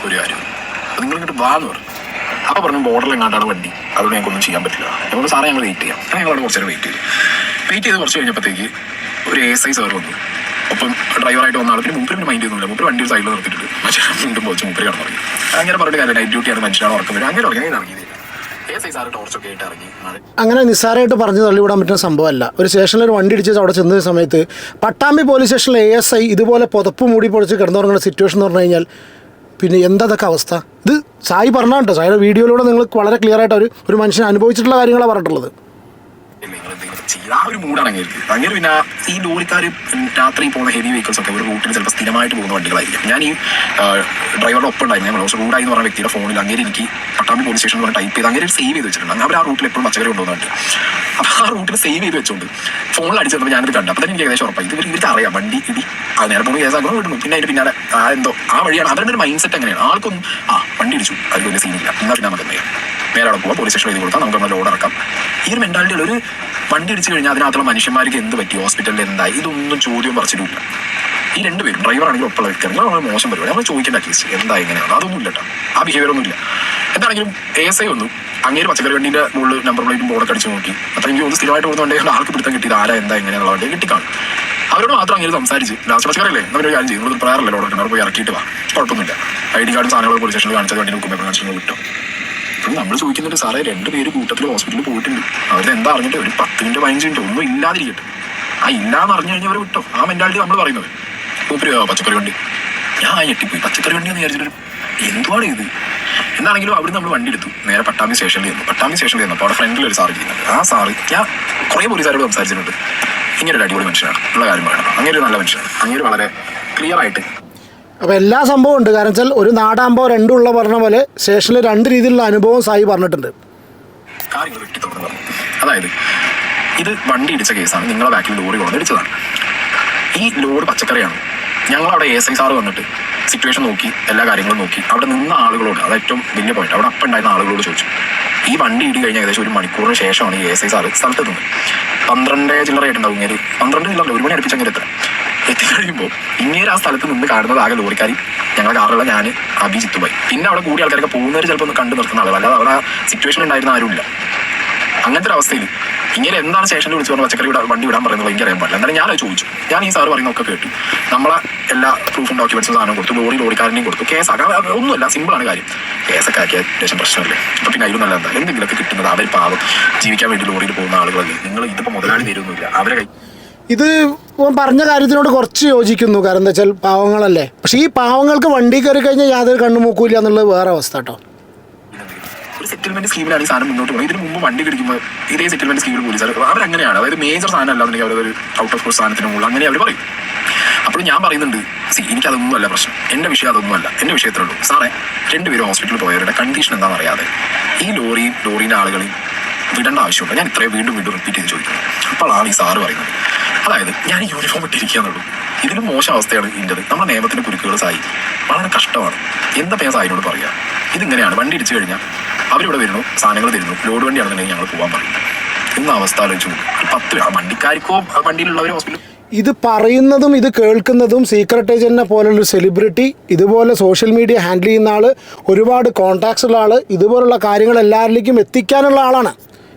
B: ഒരു കാര്യം, അത് നിങ്ങൾ ഇങ്ങോട്ട് വാന്ന് പറഞ്ഞു. അപ്പോൾ പറഞ്ഞു ബോർഡറിൽ എങ്ങാണ്ടാണ് വണ്ടി, അതുകൊണ്ട് ഞങ്ങൾക്കൊന്നും ചെയ്യാൻ പറ്റില്ല. ഞങ്ങൾ സാറേ ഞങ്ങൾ വെയിറ്റ് ചെയ്യാം. അങ്ങനെ ഞങ്ങളവിടെ കുറച്ച് നേരം വെയിറ്റ് ചെയ്ത് കുറച്ച് കഴിഞ്ഞപ്പോഴത്തേക്ക് ഒരു ASI സാർ വന്നു. ഒപ്പം ഡ്രൈവറായിട്ട് വന്ന ആൾ. പിന്നെ മൂപ്പര് മൈൻഡ് ചെയ്യുന്നില്ല. മൂപ്പര് വണ്ടി ഒരു സൈഡിൽ നിർത്തിയിട്ടുണ്ട്. പക്ഷേ വീണ്ടും പോച്ച് മൂപ്പര് കിടന്നു തുടങ്ങി. അങ്ങനെ പറഞ്ഞിട്ട് കാര്യം നൈറ്റ് ഡ്യൂട്ടിയാണ്, മനുഷ്യനാണ്, ഉറക്കം വരും. അങ്ങനെ ഇറങ്ങിയതില്ല. ASI സാറ് ടോർച്ചൊക്കെ ആയിട്ട് ഇറങ്ങി.
A: അങ്ങനെ നിസ്സാരമായിട്ട് പറഞ്ഞ് തള്ളിവിടാൻ പറ്റുന്ന സംഭവമല്ല. ഒരു സ്റ്റേഷനിൽ ഒരു വണ്ടി ഇടിച്ച് അവിടെ ചെന്ന സമയത്ത് പട്ടാമ്പി പോലീസ് സ്റ്റേഷനിലെ ASI ഇതുപോലെ പുതപ്പ് മൂടി പൊളിച്ച് കിടന്നുറങ്ങുന്ന സിറ്റുവേഷൻ എന്ന് പറഞ്ഞു കഴിഞ്ഞാൽ പിന്നെ എന്താതൊക്കെ അവസ്ഥ. ഇത് സായി പറഞ്ഞാൽ കേട്ടോ, സായിയുടെ വീഡിയോയിലൂടെ നിങ്ങൾ വളരെ ക്ലിയർ ആയിട്ട് ഒരു മനുഷ്യൻ അനുഭവിച്ചിട്ടുള്ള കാര്യങ്ങളാണ് പറഞ്ഞിട്ടുള്ളത്.
B: ആ ഒരു മൂടാണ് അങ്ങനെ. പിന്നെ ഈ ലോറിക്കാർ രാത്രി പോകുന്ന ഹെവി വെഹിക്കിൾസ് ഒക്കെ ഒരു റൂട്ടിൽ ചിലപ്പോൾ സ്ഥിരമായിട്ട് പോകുന്ന വണ്ടികളായിരിക്കും. ഞാൻ ഈ ഡ്രൈവറുടെ ഒപ്പം ഉണ്ടായിരുന്നു. ഞങ്ങൾ പക്ഷേ റൂഡായി എന്ന് പറഞ്ഞ വ്യക്തിയുടെ ഫോണിൽ അങ്ങനെ എനിക്ക് പട്ടാമ്പി പോലീസ് സ്റ്റേഷൻ പറഞ്ഞ് ടൈപ്പ് ചെയ്ത് അങ്ങനെ സേവ് ചെയ്ത് വെച്ചിട്ടുണ്ട്. അവർ ആ റൂട്ടിൽ എപ്പോഴും പച്ചക്കറി കൊണ്ടുപോകുന്നുണ്ട്. അപ്പോൾ ആ റൂട്ടിൽ സേവ് ചെയ്ത് വെച്ചോണ്ട് ഫോണിൽ അടിച്ചിരുന്നപ്പോൾ ഞാനിത് കണ്ടു. അപ്പോൾ തന്നെ എനിക്ക് ഏകദേശം ഉറപ്പായി ഇവർക്ക് അറിയാം വണ്ടി ഇടി അത് നേരെ പോകുന്ന കേസാക്കണം വിടുന്നു. പിന്നെ അതിന് പിന്നാലെ എന്തോ ആ വഴിയാണ്. അവരുടെ ഒരു മൈൻഡ് സെറ്റ് എങ്ങനെയാണ്, ആൾക്കൊന്നും വണ്ടി ഇടിച്ചു അത് വലിയ സീനില്ല, എന്നാൽ പിന്നെ നമുക്ക് നേരെ അവിടെ പോകാം, പോലീസ് സ്റ്റേഷൻ എഴുതി കൊടുക്കാം, നമുക്ക് നമ്മൾ ലോഡ് ഇറക്കാം. ഈ ഒരു മെന്റാലിറ്റിയിൽ ഒരു വണ്ടി ഇടിച്ചു കഴിഞ്ഞാൽ അതിനകത്തുള്ള മനുഷ്യന്മാർക്ക് എന്ത് പറ്റി, ഹോസ്പിറ്റലിൽ എന്തായി, ഇതൊന്നും ചോദ്യം പറിച്ചിട്ടില്ല. ഈ രണ്ടുപേരും ഡ്രൈവർ ആണെങ്കിലും ഒപ്പുള്ള വ്യക്തിയാണെങ്കിൽ നമ്മൾ മോശം പരിപാടി നമ്മൾ ചോദിക്കേണ്ട അറ്റ്ലീസ്റ്റ് എന്താ എങ്ങനെയാണ്, അതൊന്നും ഇല്ല കേട്ടോ. ആ ബിഹേവിയർ ഒന്നും ഇല്ല. എന്താണെങ്കിലും ASI വന്നു. അങ്ങേര് പച്ചക്കറി വണ്ടിന്റെ മുകളിൽ നമ്പർ പ്ലേറ്റും ബോർഡൊക്കെ അടിച്ച് നോക്കി. അപ്പോൾ എനിക്ക് ഒന്ന് സ്ഥിരമായിട്ട് കൊടുത്തുകൊണ്ടെങ്കിൽ ആൾക്ക് പിടുത്തം കിട്ടിയത് ആരാ എന്താ എങ്ങനെയുള്ള വണ്ടി കിട്ടിക്കാണും. അവരോട് മാത്രം അങ്ങനെ സംസാരിച്ച് ലാസ്റ്റ് പച്ചക്കറിയല്ലേ എന്നൊരു കാര്യം ചെയ്യും, നമ്മൾ പ്രയറല്ലേ ലോഡ് എടുക്കണം, പോയി ഇറക്കിയിട്ട് വാ, കുഴപ്പമൊന്നുമില്ല. ID കാർഡും സാധനങ്ങൾ പോലീസ് സ്റ്റേഷനിൽ കാണിച്ചത് വണ്ടി നോക്കുമ്പോൾ കാണിച്ചു കിട്ടും. നമ്മൾ ചോദിക്കുന്നുണ്ട് സാറേ 2 പേര് കൂട്ടത്തിൽ ഹോസ്പിറ്റലിൽ പോയിട്ടുണ്ട്, അവരുടെ എന്താ അറിഞ്ഞിട്ട് ഒരു 10 മിനിറ്റ് 15 മിനിറ്റ് ഒന്നും ഇല്ലാതിരിക്കട്ടെ. ഇല്ലാന്ന് അറിഞ്ഞു കഴിഞ്ഞാൽ അവർ വിട്ടോ. ആ മെന്റാലിറ്റി നമ്മൾ പറയുന്നത്. പച്ചക്കറി വണ്ടി ഞാൻ ഞെട്ടിപ്പോയി. പച്ചക്കറി വണ്ടി എന്ന് വിചാരിച്ചിട്ട് എന്തുവാണ് ഇത്. എന്താണെങ്കിലും അവിടെ നമ്മൾ വണ്ടി എടുത്തു, നേരെ പട്ടാമ്പി സ്റ്റേഷനിൽ ചെന്നു. പട്ടാമ്പി സ്റ്റേഷനിൽ ചെന്നപ്പോൾ അവിടെ ഫ്രണ്ടിൽ ഒരു സാറ് ചെയ്യുന്നത്. ആ സാറ് ഞാൻ കുറേ പോലീസുകാരോട് സംസാരിച്ചിട്ടുണ്ട്. ഇങ്ങനെ ഒരു അടിപൊളി മനുഷ്യനാണ്, ഉള്ള കാര്യം പറയണം. അങ്ങനെ ഒരു നല്ല മനുഷ്യനാണ്. അങ്ങനെ വളരെ ക്ലിയർ ആയിട്ട്
A: അപ്പോൾ എല്ലാ സംഭവം ഉണ്ട്. കാരണം വെച്ചാൽ ഒരു നാടാകുമ്പോൾ രണ്ടുള്ള പറഞ്ഞ പോലെ സ്റ്റേഷനിൽ 2 രീതിയിലുള്ള അനുഭവം സായി പറഞ്ഞിട്ടുണ്ട്.
B: കാര്യങ്ങൾ വെട്ടിത്തുറന്നു. അതായത് ഇത് വണ്ടി ഇടിച്ച കേസാണ്. നിങ്ങളെ ബാക്കിൽ ലോറി കൊണ്ട് ഇടിച്ചതാണ്. ഈ ലോഡ് പച്ചക്കറിയാണ്. ഞങ്ങളവിടെ ASI സാറ് വന്നിട്ട് സിറ്റുവേഷൻ നോക്കി, എല്ലാ കാര്യങ്ങളും നോക്കി, അവിടെ നിന്ന ആളുകളോട്, അത് ഏറ്റവും വലിയ പോയിന്റ്, അവിടെ അപ്പം ഉണ്ടായിരുന്ന ആളുകളോട് ചോദിച്ചു. ഈ വണ്ടി ഇടി കഴിഞ്ഞ ഏകദേശം 1 മണിക്കൂറിന് ശേഷമാണ് ഈ ASI സാറ് സ്ഥലത്തെത്തുന്നത്. 12 ചില്ലറയായിട്ടുണ്ടാവും. 12 ചില്ലറ 1 മണി അടുപ്പിച്ചങ്ങനെ എത്തിക്കഴിയുമ്പോൾ ഇങ്ങനെ ആ സ്ഥലത്ത് നിന്ന് കാണുന്നത് ആകെ ലോറിക്കാരി, ഞങ്ങളുടെ കാറിലുള്ള ഞാൻ, അബി, ജിത്തുബായി. പിന്നെ അവിടെ കൂടിയ ആൾക്കാരൊക്കെ പോകുന്നവർ ചിലപ്പോൾ ഒന്ന് കണ്ടു നിർത്തുന്ന ആളുകൾ, അല്ലാതെ അവിടെ സിറ്റുവേഷൻ ഉണ്ടായിരുന്ന ആരുമില്ല. അങ്ങനത്തെ ഒരു അവസ്ഥയിൽ ഇങ്ങനെ എന്താണ് സ്റ്റേഷനിൽ വിളിച്ചു പറഞ്ഞ പച്ചക്കറി വണ്ടി വിടാൻ പറയുന്നത് എനിക്കറിയാൻ പാടില്ല. എന്നാലും ഞാനത് ചോദിച്ചു. ഞാൻ ഈ സാറ് പറയുന്നതൊക്കെ കേട്ടു. നമ്മളെ എല്ലാ പ്രൂഫും ഡോക്യുമെന്റ്സും സാധനം കൊടുത്തു, ലോറിക്കാരനെയും കൊടുത്തു. കേസാക്കാൻ ഒന്നുമല്ല, സിമ്പിളാണ് കാര്യം. കേസൊക്കെ ആക്കിയ അത്യാവശ്യം പ്രശ്നമല്ലേ. അപ്പം പിന്നെ അതിലും നല്ല എന്താ എന്തെങ്കിലുമൊക്കെ കിട്ടുന്നത്. അവർ പാവം ജീവിക്കാൻ വേണ്ടി ലോറിയിൽ പോകുന്ന ആളുകളല്ലേ. നിങ്ങൾ ഇതിപ്പോൾ മുതലാളി തരുമൊന്നുമില്ല അവരെ കൈ. ഇത് പറഞ്ഞ കാര്യത്തിനോട് കുറച്ച് യോജിക്കുന്നു. കാരണം എന്താ വെച്ചാൽ പാവങ്ങളല്ലേ. പക്ഷേ ഈ പാവങ്ങൾക്ക് വണ്ടി കയറി കഴിഞ്ഞാൽ യാതൊരു കണ്ണുമൂക്കില്ല എന്നുള്ളത് വേറെ അവസ്ഥ കേട്ടോ. ഒരു സെറ്റിൽമെന്റ് സ്കീമിലാണ് ഈ സാധനം മുന്നോട്ട് പോകുന്നത്. ഇതിന് മുമ്പ് വണ്ടി പിടിക്കുമ്പോൾ ഇതേ സെറ്റിൽമെന്റ് സ്കീമിൽ പോലീസുകാർ അവരങ്ങനെയാണ്. അതായത് മേജർ സാധനം അല്ലാന്നുണ്ടെങ്കിൽ അവരൊരു ഔട്ട് ഓഫ് കോഴ്സ് സാധനത്തിന് മുകളിൽ അങ്ങനെ അവർ പറയും. അപ്പോൾ ഞാൻ പറയുന്നുണ്ട്, എനിക്കതൊന്നുമല്ല പ്രശ്നം, എൻ്റെ വിഷയം അതൊന്നുമല്ല. എൻ്റെ വിഷയത്തിലുള്ളൂ സാറേ 2 പേരും ഹോസ്പിറ്റലിൽ പോയവരുടെ കണ്ടീഷൻ എന്താണെന്ന് അറിയാതെ ഈ ലോറിൻ്റെ ആളുകളെയും വിടേണ്ട ആവശ്യമുണ്ട്. ഞാൻ ഇത്രയും വീണ്ടും റിപ്പീറ്റ് ചെയ്ത് ചോദിക്കുന്നു. അപ്പോഴാണ് ഈ സാറ് പറയുന്നത്, അതായത് ഞാൻ യൂണിഫോം ഇട്ടിരിക്കുകയെന്നുള്ളൂ. ഇതിലും മോശം അവസ്ഥയാണ് ഇതിൻ്റെത്. നമ്മുടെ നിയമത്തിൻ്റെ കുരുക്കുകൾ സായി വളരെ കഷ്ടമാണ്. എന്താ ഞാൻ സായിനോട് പറയുക, ഇതിങ്ങനെയാണ്. വണ്ടി ഇടിച്ചു കഴിഞ്ഞാൽ അവരിവിടെ വരുന്നു, സാധനങ്ങൾ തരുന്നു, ലോഡ് വണ്ടിയാണെന്നുണ്ടെങ്കിൽ ഞങ്ങൾ പോകാൻ പറയും. ഇന്ന് അവസ്ഥ ആലോചിച്ചു. 10 വണ്ടിക്കാർക്കോ വണ്ടിയിലുള്ളവർ ഹോസ്പിറ്റലിൽ ഇത് പറയുന്നതും ഇത് കേൾക്കുന്നതും സീക്രട്ട് ഏജന്റിനെ പോലുള്ളൊരു സെലിബ്രിറ്റി, ഇതുപോലെ സോഷ്യൽ മീഡിയ ഹാൻഡിൽ ചെയ്യുന്ന ആൾ, ഒരുപാട് കോൺടാക്ട്സ് ഉള്ള ആൾ, ഇതുപോലുള്ള കാര്യങ്ങൾ എല്ലാവരിലേക്കും എത്തിക്കാനുള്ള ആളാണ്,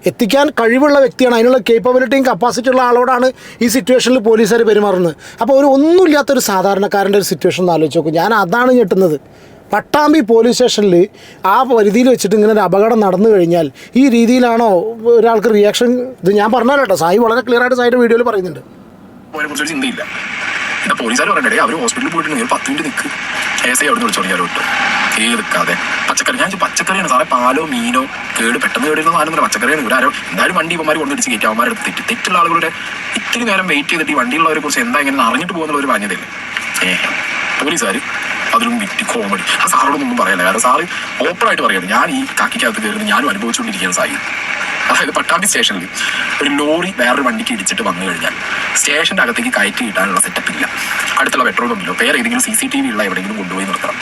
B: എത്തിക്കാൻ കഴിവുള്ള വ്യക്തിയാണ്. അതിനുള്ള കേപ്പബിലിറ്റിയും കപ്പാസിറ്റി ഉള്ള ആളോടാണ് ഈ സിറ്റുവേഷനിൽ പോലീസുകാർ പെരുമാറുന്നത്. അപ്പോൾ ഒന്നുമില്ലാത്തൊരു സാധാരണക്കാരൻ്റെ ഒരു സിറ്റുവേഷൻ ഒന്ന് ആലോചിച്ച് നോക്കും. ഞാൻ അതാണ് ഞെട്ടുന്നത്. പട്ടാമ്പി പോലീസ് സ്റ്റേഷനിൽ ആ പരിധിയിൽ വെച്ചിട്ട് ഇങ്ങനെ ഒരു അപകടം നടന്നു കഴിഞ്ഞാൽ ഈ രീതിയിലാണോ ഒരാൾക്ക് റിയാക്ഷൻ? ഇത് ഞാൻ പറഞ്ഞല്ലോ കേട്ടോ, സായി വളരെ ക്ലിയർ ആയിട്ട് സായിയുടെ വീഡിയോയിൽ പറയുന്നുണ്ട്. കുറിച്ചൊരു ചിന്തയില്ല. എന്താ പോലീസുകാർ പറയണ്ടേ, അവർ ഹോസ്പിറ്റലിൽ പോയിട്ടുണ്ടെങ്കിൽ 10 മിനിറ്റ് നിൽക്ക്, ASI അവിടെ നിന്ന് വിളിച്ചു തുടങ്ങിയാലോ ഇട്ടോ നിൽക്കാതെ. പച്ചക്കറിയാണ് സാറേ, പാലോ മീനോ പെട്ടെന്ന് കേടുന്ന സാധനം പച്ചക്കറിയാണ്. ഇവിടെ ആരോ എന്തായാലും വണ്ടി ഇവന്മാർ കൊണ്ടിടിച്ച് കയറ്റി അവന്മാരുടെ അടുത്ത് തെറ്റുള്ള ആളുകളുടെ ഇത്തിരി നേരം വെയിറ്റ് ചെയ്തിട്ട് ഈ വണ്ടിയുള്ളവരെ കുറിച്ച് എന്താ ഇങ്ങനെ അറിഞ്ഞിട്ട് പോകുന്നുള്ള ഒരു മാന്യതയില്ല. പോലീസുകാർ അതിലും വിറ്റ് കോമഡി. ആ സാറോടൊന്നും പറയല്ല. കാരണം സാറ് ഓപ്പണായിട്ട് പറയുന്നത്, ഞാൻ ഈ കാക്കിക്കകത്ത് കയറുന്നത് ഞാനും അനുഭവിച്ചുകൊണ്ടിരിക്കുകയാണ് സായി. അതായത് പട്ടാമ്പി സ്റ്റേഷനിൽ ഒരു ലോറി വേറൊരു വണ്ടിക്ക് ഇടിച്ചിട്ട് വന്നു കഴിഞ്ഞാൽ സ്റ്റേഷൻ്റെ അകത്തേക്ക് കയറ്റി കിട്ടാനുള്ള സെറ്റപ്പ് ഇല്ല. അടുത്തുള്ള പെട്രോൾ പമ്പിലോ വേറെ ഏതെങ്കിലും CCTV ഉള്ള എവിടെയെങ്കിലും കൊണ്ടുപോയി നിർത്തണം.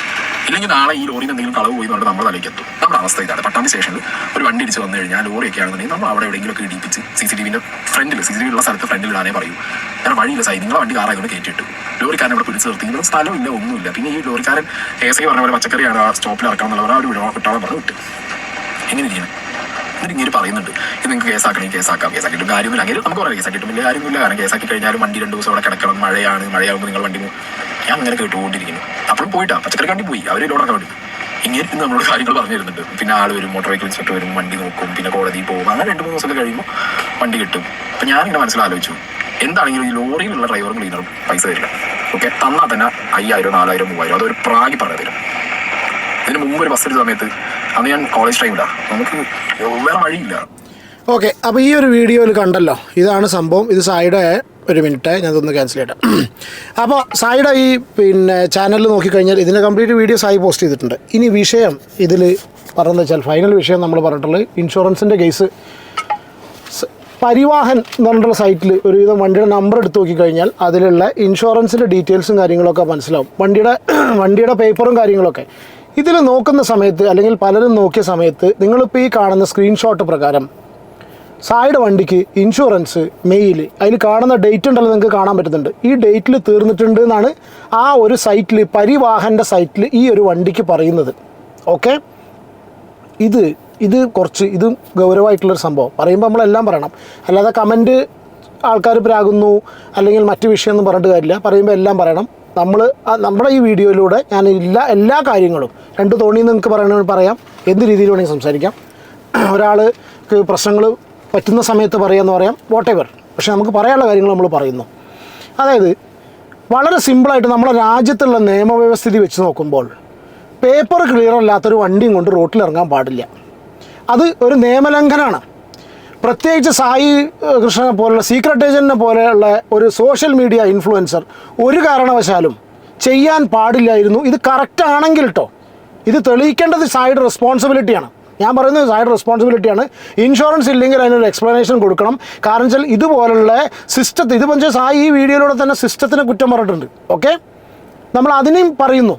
B: ഇല്ലെങ്കിൽ നാളെ ഈ ലോറിയിൽ എന്തെങ്കിലും കളവ് പോയി പറഞ്ഞിട്ട് നമ്മുടെ തലയ്ക്ക് എത്തും. നമ്മുടെ അവസ്ഥ ഇതാണ്. പട്ടാമ്പി സ്റ്റേഷനിൽ ഒരു വണ്ടി ഇടിച്ച് വന്നു കഴിഞ്ഞാൽ ലോറിയൊക്കെ ആണെന്നുണ്ടെങ്കിൽ നമ്മൾ അവിടെ എവിടെയെങ്കിലുമൊക്കെ ഇടിപ്പിച്ച് CCTVൻ്റെ ഫ്രണ്ടിൽ, CCTV ഉള്ള സ്ഥലത്ത് ഫ്രണ്ടിൽ ഇടാനേ പറയൂ. കാരണം വഴിയില്ല സായി, നിങ്ങളെ വണ്ടി കാറായതുകൊണ്ട് കയറ്റിയിട്ടു. ലോറിക്കാരൻ ഇവിടെ പിടിച്ച് നിർത്തി, ഇവിടെ സ്ഥലമില്ല, ഒന്നുമില്ല. പിന്നെ ഈ ലോറിക്കാരൻ ASI പറഞ്ഞ പോലെ പച്ചക്കറിയാണ് ആ സ്റ്റോപ്പിൽ ഇറക്കാം എന്നുള്ളവർ ആ ഒരു വിട്ടോളം പറഞ്ഞ് വിട്ടു. എങ്ങനെ ഇരിക്കണം? എന്നിട്ട് ഇങ്ങനെ പറയുന്നുണ്ട് ഇത് നിങ്ങൾക്ക് കേസാക്കിയിട്ടും കാര്യമില്ല. അങ്ങനെ നമുക്ക് പറയാം കേസാക്കിയിട്ടും വലിയ കാര്യമില്ല. കാരണം കേസാക്കി കഴിഞ്ഞാലും വണ്ടി 2 ദിവസം അവിടെ കിടക്കണം, മഴയാകുമ്പോൾ നിങ്ങൾ വണ്ടി ഞാൻ അങ്ങനെ കേട്ടുകൊണ്ടിരിക്കുന്നു. അപ്പോഴും പോയിട്ടാ പച്ചക്കറി കണ്ടി പോയി അവർ ലോഡൊക്കെ വേണ്ടി ഇങ്ങനെ നമ്മളോട് കാര്യങ്ങൾ പറഞ്ഞു തരുന്നുണ്ട്. പിന്നെ ആൾ വരും, മോട്ടോർ വെഹിക്കിൾ ഇൻസ്പെക്ടർ വരും, വണ്ടി നോക്കും, പിന്നെ കോടതിയിൽ പോകും. അങ്ങനെ 2-3 ദിവസമൊക്കെ കഴിയുമ്പോൾ വണ്ടി കിട്ടും. അപ്പം ഞാനിങ്ങനെ മനസ്സിലാലോചിച്ചു, എന്താണെങ്കിലും ഈ ലോറിയിലുള്ള ഡ്രൈവറും ക്ലീനറും പൈസ തരില്ല. ഓക്കെ, തന്നാൽ തന്നെ 5000, 4000, 3000 അതൊരു പ്രാഗി പറഞ്ഞു തരും. ഇതിന് മുമ്പ് ഒരു ബസ് എടുത്ത സമയത്ത് അന്ന് ഞാൻ കോളേജ് ടൈമിലാണ്, നമുക്ക് വേറെ വഴിയില്ല.
A: ഓക്കെ, അപ്പോൾ ഈ ഒരു വീഡിയോയിൽ കണ്ടല്ലോ, ഇതാണ് സംഭവം. ഇത് സായിയുടെ ഒരു മിനിറ്റ് ഞാൻ ഇതൊന്ന് ക്യാൻസൽ ചെയ്യട്ടെ. അപ്പോൾ സായിയുടെ ഈ ചാനലിൽ നോക്കിക്കഴിഞ്ഞാൽ ഇതിൻ്റെ കംപ്ലീറ്റ് വീഡിയോ സായി പോസ്റ്റ് ചെയ്തിട്ടുണ്ട്. ഇനി വിഷയം ഇതിൽ പറഞ്ഞതെന്ന് വെച്ചാൽ ഫൈനൽ വിഷയം നമ്മൾ പറഞ്ഞിട്ടുള്ളത് ഇൻഷുറൻസിൻ്റെ കേസ്. പരിവാഹൻ എന്ന് പറഞ്ഞിട്ടുള്ള സൈറ്റിൽ ഒരുവിധം വണ്ടിയുടെ നമ്പർ എടുത്ത് നോക്കിക്കഴിഞ്ഞാൽ അതിലുള്ള ഇൻഷുറൻസിൻ്റെ ഡീറ്റെയിൽസും കാര്യങ്ങളൊക്കെ മനസ്സിലാവും, വണ്ടിയുടെ പേപ്പറും കാര്യങ്ങളൊക്കെ. ഇതിൽ നോക്കുന്ന സമയത്ത് അല്ലെങ്കിൽ പലരും നോക്കിയ സമയത്ത് നിങ്ങളിപ്പോൾ ഈ കാണുന്ന സ്ക്രീൻഷോട്ട് പ്രകാരം സായിയുടെ വണ്ടിക്ക് ഇൻഷുറൻസ് മെയിൽ അതിൽ കാണുന്ന ഡേറ്റ് ഉണ്ടല്ലോ, നിങ്ങൾക്ക് കാണാൻ പറ്റുന്നുണ്ട്. ഈ ഡേറ്റിൽ തീർന്നിട്ടുണ്ട് എന്നാണ് ആ ഒരു സൈറ്റിൽ, പരിവാഹൻ്റെ സൈറ്റിൽ ഈ ഒരു വണ്ടിക്ക് പറയുന്നത്. ഓക്കെ, ഇത് കുറച്ച് ഗൗരവമായിട്ടുള്ളൊരു സംഭവം. പറയുമ്പോൾ നമ്മളെല്ലാം പറയണം, അല്ലാതെ കമൻറ്റ് ആൾക്കാർ പ്രാകുന്നു അല്ലെങ്കിൽ മറ്റു വിഷയമൊന്നും പറഞ്ഞിട്ട് കാര്യമില്ല. പറയുമ്പോൾ എല്ലാം പറയണം. നമ്മുടെ ഈ വീഡിയോയിലൂടെ ഞാൻ എല്ലാ കാര്യങ്ങളും 2 തോണിയിൽ നിങ്ങൾക്ക് പറയണമെങ്കിൽ പറയാം, എന്ത് രീതിയിൽ വേണമെങ്കിൽ സംസാരിക്കാം. ഒരാൾക്ക് പ്രശ്നങ്ങൾ പറ്റുന്ന സമയത്ത് പറയാമെന്ന് പറയാം, വോട്ടെവർ. പക്ഷേ നമുക്ക് പറയാനുള്ള കാര്യങ്ങൾ നമ്മൾ പറയുന്നു. അതായത് വളരെ സിമ്പിളായിട്ട് നമ്മുടെ രാജ്യത്തുള്ള നിയമവ്യവസ്ഥിതി വെച്ച് നോക്കുമ്പോൾ പേപ്പർ ക്ലിയർ അല്ലാത്തൊരു വണ്ടിയും കൊണ്ട് റോട്ടിലിറങ്ങാൻ പാടില്ല. അത് ഒരു നിയമലംഘനമാണ്. പ്രത്യേകിച്ച് സായി കൃഷ്ണനെ പോലുള്ള സീക്രട്ട് ഏജൻറ്റിനെ പോലെയുള്ള ഒരു സോഷ്യൽ മീഡിയ ഇൻഫ്ലുവൻസർ ഒരു കാരണവശാലും ചെയ്യാൻ പാടില്ലായിരുന്നു. ഇത് കറക്റ്റ് ആണെങ്കിൽ കേട്ടോ, ഇത് തെളിയിക്കേണ്ടത് സായിയുടെ റെസ്പോൺസിബിലിറ്റിയാണ്. ഞാൻ പറയുന്നത് സായിയുടെ റെസ്പോൺസിബിലിറ്റിയാണ്. ഇൻഷുറൻസ് ഇല്ലെങ്കിൽ അതിനൊരു എക്സ്പ്ലനേഷൻ കൊടുക്കണം. കാരണം വെച്ചാൽ ഇതുപോലുള്ള സിസ്റ്റത്തെ, ഇത് വെച്ചാൽ സായി ഈ വീഡിയോയിലൂടെ തന്നെ സിസ്റ്റത്തിനെ കുറ്റം പറഞ്ഞിട്ടുണ്ട്. ഓക്കെ, നമ്മൾ അതിനെയും പറയുന്നു.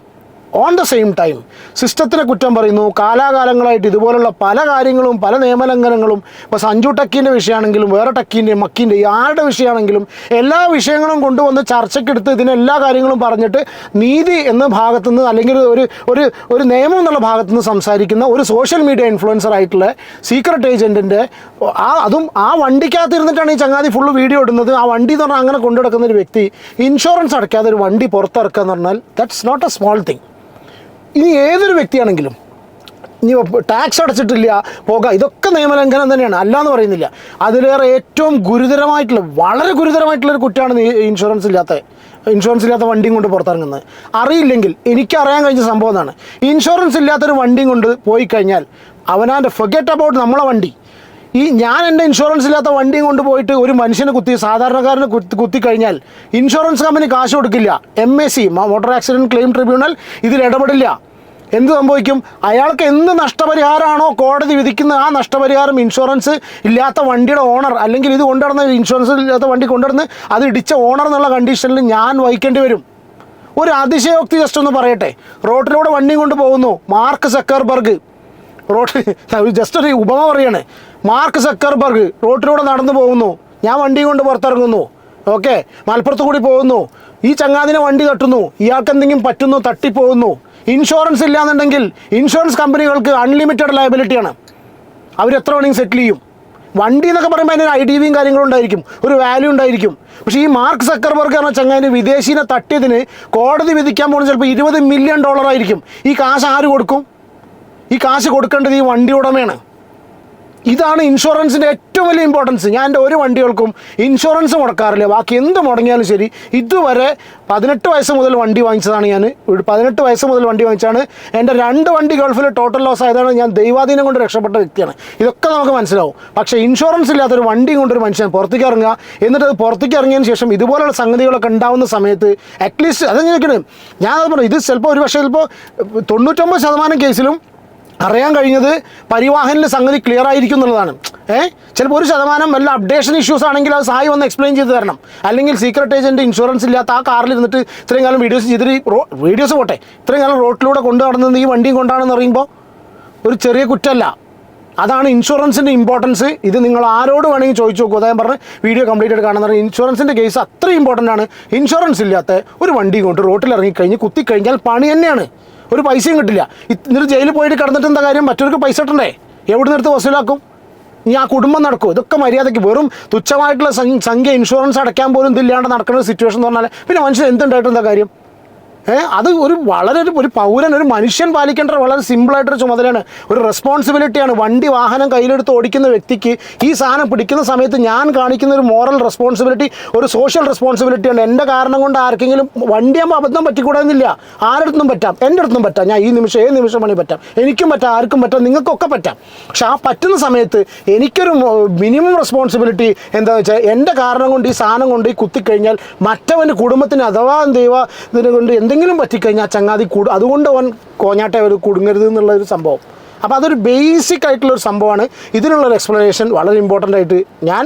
A: ഓൺ ദ സെയിം ടൈം സിസ്റ്റത്തിനെ കുറ്റം പറയുന്നു. കാലാകാലങ്ങളായിട്ട് ഇതുപോലുള്ള പല കാര്യങ്ങളും, പല നിയമലംഘനങ്ങളും, ഇപ്പോൾ സഞ്ജു ടക്കീൻ്റെ വിഷയമാണെങ്കിലും വേറെ ടക്കീൻ്റെയും മക്കീൻ്റെ ആരുടെ വിഷയമാണെങ്കിലും എല്ലാ വിഷയങ്ങളും കൊണ്ടുവന്ന് ചർച്ചയ്ക്കെടുത്ത് ഇതിനെല്ലാ കാര്യങ്ങളും പറഞ്ഞിട്ട് നീതി എന്ന ഭാഗത്തുനിന്ന് അല്ലെങ്കിൽ ഒരു നിയമം എന്നുള്ള ഭാഗത്തുനിന്ന് സംസാരിക്കുന്ന ഒരു സോഷ്യൽ മീഡിയ ഇൻഫ്ലുവൻസർ ആയിട്ടുള്ള സീക്രട്ട് ഏജൻറ്റിൻ്റെ അതും ആ വണ്ടിക്കകത്തിരുന്നിട്ടാണ് ഈ ചങ്ങാതി ഫുള്ള് വീഡിയോ ഇടുന്നത്. ആ വണ്ടി എന്ന് പറഞ്ഞാൽ അങ്ങനെ കൊണ്ടുനടക്കുന്ന ഒരു വ്യക്തി ഇൻഷുറൻസ് അടയ്ക്കാതെ ഒരു വണ്ടി പുറത്തിറക്കുക എന്ന് പറഞ്ഞാൽ that's not a small thing. ഇനി ഏതൊരു വ്യക്തിയാണെങ്കിലും ഇനി ടാക്സ് അടച്ചിട്ടില്ല പോകുക, ഇതൊക്കെ നിയമലംഘനം തന്നെയാണ്, അല്ലാന്ന് പറയുന്നില്ല. അതിലേറെ ഏറ്റവും വളരെ ഗുരുതരമായിട്ടുള്ളൊരു കുറ്റമാണ് ഇൻഷുറൻസ് ഇല്ലാത്ത വണ്ടിയും കൊണ്ട് പുറത്തിറങ്ങുന്നത്. അറിയില്ലെങ്കിൽ, എനിക്കറിയാൻ കഴിഞ്ഞ സംഭവം എന്നാണ്, ഇൻഷുറൻസ് ഇല്ലാത്തൊരു വണ്ടിയും കൊണ്ട് പോയി കഴിഞ്ഞാൽ അവനാൻ്റെ ഫൊഗെറ്റ് അബൌട്ട് നമ്മളെ വണ്ടി. ഞാൻ എൻ്റെ ഇൻഷുറൻസ് ഇല്ലാത്ത വണ്ടിയും കൊണ്ട് പോയിട്ട് ഒരു മനുഷ്യനെ സാധാരണക്കാരനെ കുത്തിക്കഴിഞ്ഞാൽ ഇൻഷുറൻസ് കമ്പനി കാശ് കൊടുക്കില്ല. MAC motor accident claim tribunal ഇതിൽ ഇടപെടില്ല. എന്ത് സംഭവിക്കും? അയാൾക്ക് എന്ത് നഷ്ടപരിഹാരമാണോ കോടതി വിധിക്കുന്ന ആ നഷ്ടപരിഹാരം ഇൻഷുറൻസ് ഇല്ലാത്ത വണ്ടിയുടെ ഓണർ, അല്ലെങ്കിൽ ഇത് കൊണ്ടുവരുന്ന ഇൻഷുറൻസ് ഇല്ലാത്ത വണ്ടി കൊണ്ടുവരുന്ന അത് ഇടിച്ച ഓണർ എന്നുള്ള കണ്ടീഷനിൽ ഞാൻ വഹിക്കേണ്ടി വരും. ഒരു അതിശയോക്തി ജസ്റ്റ് ഒന്ന് പറയട്ടെ, റോട്ടിലൂടെ വണ്ടിയും കൊണ്ട് പോകുന്നു മാർക്ക് സക്കർബർഗ്, ജസ്റ്റ് ഒരു ഉപമ പറയാണ്, മാർക്ക് സക്കർബർഗ് റോട്ടിലൂടെ നടന്നു പോകുന്നു, ഞാൻ വണ്ടിയും കൊണ്ട് പുറത്തിറങ്ങുന്നു. ഓക്കെ, മലപ്പുറത്ത് കൂടി പോകുന്നു, ഈ ചങ്ങാതിനെ വണ്ടി തട്ടുന്നു, ഇയാൾക്ക് എന്തെങ്കിലും പറ്റുന്നു, തട്ടിപ്പോകുന്നു. ഇൻഷുറൻസ് ഇല്ലയെന്നുണ്ടെങ്കിൽ ഇൻഷുറൻസ് കമ്പനികൾക്ക് അൺലിമിറ്റഡ് ലയബിലിറ്റിയാണ്, അവരെത്ര വേണമെങ്കിൽ സെറ്റിൽ ചെയ്യും. വണ്ടി എന്നൊക്കെ പറയുമ്പോൾ അതിന് IDVയും കാര്യങ്ങളും ഉണ്ടായിരിക്കും, ഒരു വാല്യൂ ഉണ്ടായിരിക്കും. പക്ഷേ ഈ മാർക്ക് സക്കർബർഗ് എന്ന ചങ്ങാതിന് വിദേശീനെ തട്ടിയതിന് കോടതി വിധിക്കാൻ പോകുന്നത് ചിലപ്പോൾ $20 മില്യൺ ആയിരിക്കും. ഈ കാശ് ആര് കൊടുക്കും? ഈ കാശ് കൊടുക്കേണ്ടത് ഈ വണ്ടി ഉടമയാണ്. ഇതാണ് ഇൻഷുറൻസിൻ്റെ ഏറ്റവും വലിയ ഇമ്പോർട്ടൻസ്. ഞാൻ എൻ്റെ ഒരു വണ്ടികൾക്കും ഇൻഷുറൻസ് മുടക്കാറില്ല, ബാക്കി എന്ത് മുടങ്ങിയാലും ശരി. ഇതുവരെ 18 വയസ്സ് മുതൽ വണ്ടി വാങ്ങിച്ചതാണ് ഞാൻ. 18 വയസ്സ് മുതൽ വണ്ടി വാങ്ങിച്ചാണ്. എൻ്റെ 2 വണ്ടി ഗൾഫിൽ ടോട്ടൽ ലോസ് ആയതാണ്. ഞാൻ ദൈവാധീനം കൊണ്ട് രക്ഷപ്പെട്ട വ്യക്തിയാണ്. ഇതൊക്കെ നമുക്ക് മനസ്സിലാവും. പക്ഷേ ഇൻഷുറൻസ് ഇല്ലാത്തൊരു വണ്ടി കൊണ്ടൊരു മനുഷ്യൻ പുറത്തേക്ക് ഇറങ്ങുക, എന്നിട്ട് അത് പുറത്തേക്ക് ഇറങ്ങിയതിന് ശേഷം ഇതുപോലുള്ള സംഗതികളൊക്കെ ഉണ്ടാകുന്ന സമയത്ത് അറ്റ്ലീസ്റ്റ് അത് ചോദിക്കണേ, ഞാനത് പറഞ്ഞു, ഇത് ചിലപ്പോൾ 99% കേസിലും അറിയാൻ കഴിഞ്ഞത് പരിവാഹനിൽ സംഗതി ക്ലിയർ ആയിരിക്കും എന്നുള്ളതാണ്. ചിലപ്പോൾ 1% വല്ല അപ്ഡേഷൻ ഇഷ്യൂസ് ആണെങ്കിൽ അത് സായി വന്ന് എക്സ്പ്ലെയിൻ ചെയ്ത് തരണം. അല്ലെങ്കിൽ സീക്രട്ട് ഏജൻറ്റ് ഇൻഷുറൻസ് ഇല്ലാത്ത ആ കാറിൽ ഇരുന്നിട്ട് ഇത്രയും കാലം വീഡിയോസ് പോട്ടെ, ഇത്രയും കാലം റോട്ടിലൂടെ കൊണ്ടു നടന്നത് ഈ വണ്ടിയും കൊണ്ടാണെന്ന് പറയുമ്പോൾ ഒരു ചെറിയ കുറ്റമല്ല. അതാണ് ഇൻഷുറൻസിൻ്റെ ഇമ്പോർട്ടൻസ്. ഇത് നിങ്ങൾ ആരോട് വേണമെങ്കിൽ ചോദിച്ചു നോക്കൂ. അതായത് പറഞ്ഞ് വീഡിയോ കംപ്ലീറ്റ് ആയിട്ട് കാണുന്ന ഇൻഷുറൻസിൻ്റെ കേസ് അത്രയും ഇമ്പോർട്ടൻ്റ് ആണ്. ഇൻഷുറൻസ് ഇല്ലാത്ത ഒരു വണ്ടി കൊണ്ട് റോട്ടിൽ ഇറങ്ങിക്കഴിഞ്ഞ് കുത്തിക്കഴിഞ്ഞാൽ പണി തന്നെയാണ്, ഒരു പൈസയും കിട്ടില്ല. എന്നിട്ട് ജയിലിൽ പോയിട്ട് കിടന്നിട്ട് എന്താ കാര്യം? മറ്റവർക്ക് പൈസ കിട്ടണ്ടേ? എവിടെ നിന്നെടുത്ത് വസൂലാക്കും? ഇനി ആ കുടുംബം നടക്കും. ഇതൊക്കെ മര്യാദയ്ക്ക് വെറും തുച്ഛമായിട്ടുള്ള സംഖ്യ ഇൻഷുറൻസ് അടയ്ക്കാൻ പോലും ഇതില്ലാണ്ട് നടക്കുന്ന ഒരു സിറ്റുവേഷൻ എന്ന് പറഞ്ഞാൽ പിന്നെ മനുഷ്യൻ എന്തുണ്ടായിട്ട് എന്താ കാര്യം? അത് ഒരു വളരെ ഒരു പൗരൻ, ഒരു മനുഷ്യൻ പാലിക്കേണ്ട വളരെ സിമ്പിളായിട്ടൊരു ചുമതലയാണ്, ഒരു റെസ്പോൺസിബിലിറ്റിയാണ്. വാഹനം കയ്യിലെടുത്ത് ഓടിക്കുന്ന വ്യക്തിക്ക് ഈ സാധനം പിടിക്കുന്ന സമയത്ത് ഞാൻ കാണിക്കുന്ന ഒരു മോറൽ റെസ്പോൺസിബിലിറ്റി, ഒരു സോഷ്യൽ റെസ്പോൺസിബിലിറ്റിയാണ്. എൻ്റെ കാരണം കൊണ്ട് ആർക്കെങ്കിലും വണ്ടിയാകുമ്പോൾ അബദ്ധം പറ്റിക്കൂടാന്നില്ല. ആരുടെ പറ്റാം, എൻ്റെ അടുത്തും പറ്റാം. ഞാൻ ഈ നിമിഷം ഏത് നിമിഷം വേണമെങ്കിൽ പറ്റാം, എനിക്കും പറ്റാം, ആർക്കും പറ്റാം, നിങ്ങൾക്കൊക്കെ പറ്റാം. പക്ഷെ ആ പറ്റുന്ന സമയത്ത് എനിക്കൊരു മിനിമം റെസ്പോൺസിബിലിറ്റി എന്താണെന്ന് വെച്ചാൽ എൻ്റെ കാരണം കൊണ്ട് ഈ സാധനം കൊണ്ട് ഈ കുത്തിക്കഴിഞ്ഞാൽ മറ്റവൻ്റെ കുടുംബത്തിന് അഥവാ ഇതിനെ കൊണ്ട് എന്തെങ്കിലും പറ്റിക്കഴിഞ്ഞാൽ ചങ്ങാതി അതുകൊണ്ട് അവൻ കോഞ്ഞാട്ടെ അവർ കുടുങ്ങരുത് എന്നുള്ളൊരു സംഭവം. അപ്പോൾ അതൊരു ബേസിക് ആയിട്ടുള്ളൊരു സംഭവമാണ്. ഇതിനുള്ളൊരു എക്സ്പ്ലനേഷൻ വളരെ ഇമ്പോർട്ടൻ്റ് ആയിട്ട് ഞാൻ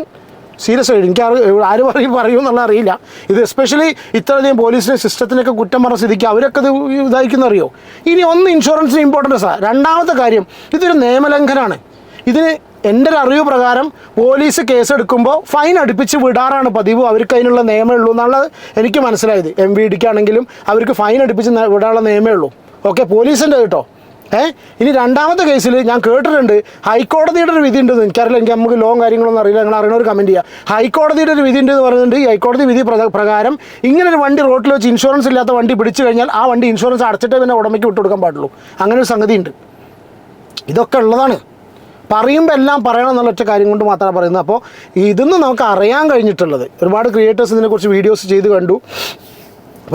A: സീരിയസ് ആയിട്ട് എനിക്ക് ആര് പറയുമെന്നുള്ള അറിയില്ല. ഇത് എസ്പെഷ്യലി ഇത്രയധികം പോലീസിനെ സിസ്റ്റത്തിനൊക്കെ കുറ്റം പറഞ്ഞ സ്ഥിതിക്ക് അവരൊക്കെ ഇത് ഇതായിരിക്കുന്ന അറിയോ. ഇനി ഒന്ന് ഇൻഷുറൻസിന് ഇമ്പോർട്ടൻസാണ്. രണ്ടാമത്തെ കാര്യം, ഇതൊരു നിയമലംഘനമാണ്. ഇതിന് എൻ്റെ ഒരു അറിവ് പ്രകാരം പോലീസ് കേസെടുക്കുമ്പോൾ ഫൈൻ അടുപ്പിച്ച് വിടാറാണ് പതിവ്. അവർക്ക് അതിനുള്ള നിയമമേ ഉള്ളൂ എന്നുള്ളത് എനിക്ക് മനസ്സിലായത്. MVD ആണെങ്കിലും അവർക്ക് ഫൈൻ അടുപ്പിച്ച് വിടാനുള്ള നിയമമേ ഉള്ളൂ. ഓക്കെ, പോലീസിൻ്റെ കേട്ടോ. ഇനി രണ്ടാമത്തെ കേസിൽ ഞാൻ കേട്ടിട്ടുണ്ട് ഹൈക്കോടതിയുടെ ഒരു വിധി ഉണ്ടെന്ന്. എനിക്കറിയില്ല, എനിക്ക് നമുക്ക് ലോങ് കാര്യങ്ങളൊന്നും അറിയില്ല, നിങ്ങൾ അറിയണവർ കമൻറ്റ് ചെയ്യുക. ഹൈക്കോടതിയുടെ ഒരു വിധി ഉണ്ടെന്ന് പറയുന്നുണ്ട്. ഈ ഹൈക്കോടതി വിധി പ്രകാരം ഇങ്ങനൊരു വണ്ടി റോട്ടിൽ വെച്ച് ഇൻഷുറൻസ് ഇല്ലാത്ത വണ്ടി പിടിച്ചു കഴിഞ്ഞാൽ ആ വണ്ടി ഇൻഷുറൻസ് അടച്ചിട്ടേ പിന്നെ ഉടമയ്ക്ക് വിട്ടുകൊടുക്കാൻ പാടുള്ളൂ. അങ്ങനെ ഒരു സംഗതി ഉണ്ട്. ഇതൊക്കെ ഉള്ളതാണ്. പറയുമ്പോൾ എല്ലാം പറയണം എന്നുള്ള ഒറ്റ കാര്യം കൊണ്ട് മാത്രമാണ് പറയുന്നത്. അപ്പോൾ ഇതൊന്നും നമുക്ക് അറിയാൻ കഴിഞ്ഞിട്ടുള്ളത്, ഒരുപാട് ക്രിയേറ്റേഴ്സ് ഇതിനെക്കുറിച്ച് വീഡിയോസ് ചെയ്ത് കണ്ടു,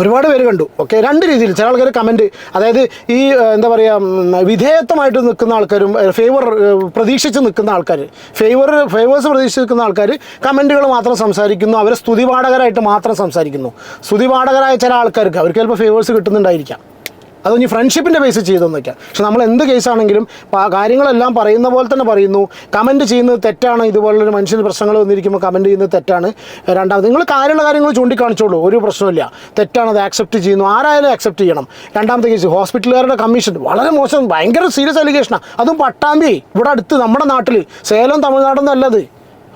A: ഒരുപാട് പേര് കണ്ടു. ഓക്കെ, രണ്ട് രീതിയിൽ ചില ആൾക്കാർ കമൻറ്റ്, അതായത് ഈ എന്താ പറയുക വിധേയത്വമായിട്ട് നിൽക്കുന്ന ആൾക്കാരും പ്രതീക്ഷിച്ച് നിൽക്കുന്ന ആൾക്കാർ, ഫേവേഴ്സ് പ്രതീക്ഷിച്ച് നിൽക്കുന്ന ആൾക്കാർ കമൻറ്റുകൾ മാത്രം സംസാരിക്കുന്നു, അവരെ സ്തുതിപാഠകരായിട്ട് മാത്രം സംസാരിക്കുന്നു. സ്തുതിപാഠകരായ ചില ആൾക്കാർക്ക് അവർക്ക് ചിലപ്പോൾ ഫേവേഴ്സ് കിട്ടുന്നുണ്ടായിരിക്കാം, അതൊന്ന് ഫ്രണ്ട്ഷിപ്പിൻ്റെ ബേസ് ചെയ്തൊന്നൊക്കെ. പക്ഷെ നമ്മൾ എന്ത് കേസാണെങ്കിലും കാര്യങ്ങളെല്ലാം പറയുന്ന പോലെ തന്നെ പറയുന്നു. കമൻറ്റ് ചെയ്യുന്നത് തെറ്റാണ്. ഇതുപോലുള്ളൊരു മനുഷ്യന് പ്രശ്നങ്ങൾ വന്നിരിക്കുമ്പോൾ കമൻറ്റ് ചെയ്യുന്നത് തെറ്റാണ്. രണ്ടാമത് നിങ്ങൾ കാര്യമുള്ള കാര്യങ്ങൾ ചൂണ്ടിക്കാണിച്ചോളൂ, ഒരു പ്രശ്നമില്ല. തെറ്റാണ്, അത് ആക്സെപ്റ്റ് ചെയ്യുന്നു, ആരായാലും ആക്സെപ്റ്റ് ചെയ്യണം. രണ്ടാമത്തെ കേസ് ഹോസ്പിറ്റലുകാരുടെ കമ്മീഷൻ വളരെ മോശം, ഭയങ്കര സീരിയസ് അലിഗേഷനാണ്. അതും പട്ടാമ്പി, ഇവിടെ അടുത്ത് നമ്മുടെ നാട്ടിൽ, സേലം തമിഴ്നാടൊന്നും അല്ലത്.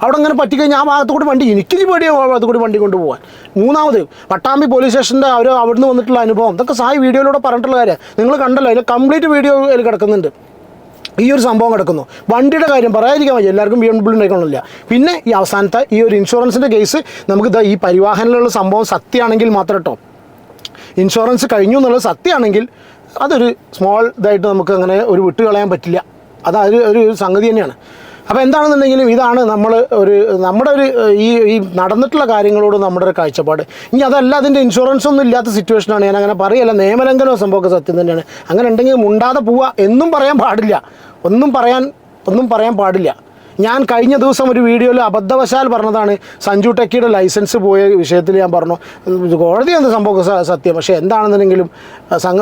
A: അവിടെ അങ്ങനെ പറ്റിക്കഴിഞ്ഞാൽ ആ ഭാഗത്ത് കൂടി വണ്ടി, എനിക്ക് പേടിയോ ആ ഭാഗത്ത് കൂടി വണ്ടി കൊണ്ടുപോകാൻ. മൂന്നാമത് പട്ടാമ്പി പോലീസ് സ്റ്റേഷൻ്റെ അവിടുന്ന് വന്നിട്ടുള്ള അനുഭവം, ഇതൊക്കെ സായി വീഡിയോയിലൂടെ പറഞ്ഞിട്ടുള്ള കാര്യം നിങ്ങൾ കണ്ടല്ലോ. അതിൽ കംപ്ലീറ്റ് വീഡിയോ അതിൽ കിടക്കുന്നുണ്ട്. ഈ ഒരു സംഭവം കിടക്കുന്നു. വണ്ടിയുടെ കാര്യം പറയാതിരിക്കാൻ വയ്യ, എല്ലാവർക്കും BMW ഉണ്ടായിക്കൊള്ളില്ല. പിന്നെ ഈ അവസാനത്തെ ഈ ഒരു ഇൻഷുറൻസിൻ്റെ കേസ്, നമുക്ക് ഈ പരിവാഹനിലുള്ള സംഭവം സത്യമാണെങ്കിൽ മാത്രം കേട്ടോ, ഇൻഷുറൻസ് കഴിഞ്ഞു എന്നുള്ളത് സത്യമാണെങ്കിൽ അതൊരു സ്മോൾ ഇതായിട്ട് നമുക്ക് അങ്ങനെ ഒരു വിട്ട് കളയാൻ പറ്റില്ല. അത് ഒരു സംഗതി തന്നെയാണ്. അപ്പോൾ എന്താണെന്നുണ്ടെങ്കിലും ഇതാണ് നമ്മുടെ ഒരു ഈ നടന്നിട്ടുള്ള കാര്യങ്ങളോട് നമ്മുടെ ഒരു കാഴ്ചപ്പാട്. ഇനി അതല്ല, അതിൻ്റെ ഇൻഷുറൻസ് ഒന്നും ഇല്ലാത്ത സിറ്റുവേഷനാണ്, ഞാൻ അങ്ങനെ പറയല്ല, നിയമലംഘനവും സംഭവമൊക്കെ സത്യം തന്നെയാണ്. അങ്ങനെ ഉണ്ടെങ്കിൽ മുണ്ടാതെ പോവുക, ഒന്നും പറയാൻ പാടില്ല. ഞാൻ കഴിഞ്ഞ ദിവസം ഒരു വീഡിയോയിൽ അബദ്ധവശാൽ പറഞ്ഞതാണ്, സഞ്ജു ടെക്കിയുടെ ലൈസൻസ് പോയ വിഷയത്തിൽ ഞാൻ പറഞ്ഞു കോടതി എന്ത് സംഭവം സത്യം. പക്ഷേ എന്താണെന്നുണ്ടെങ്കിലും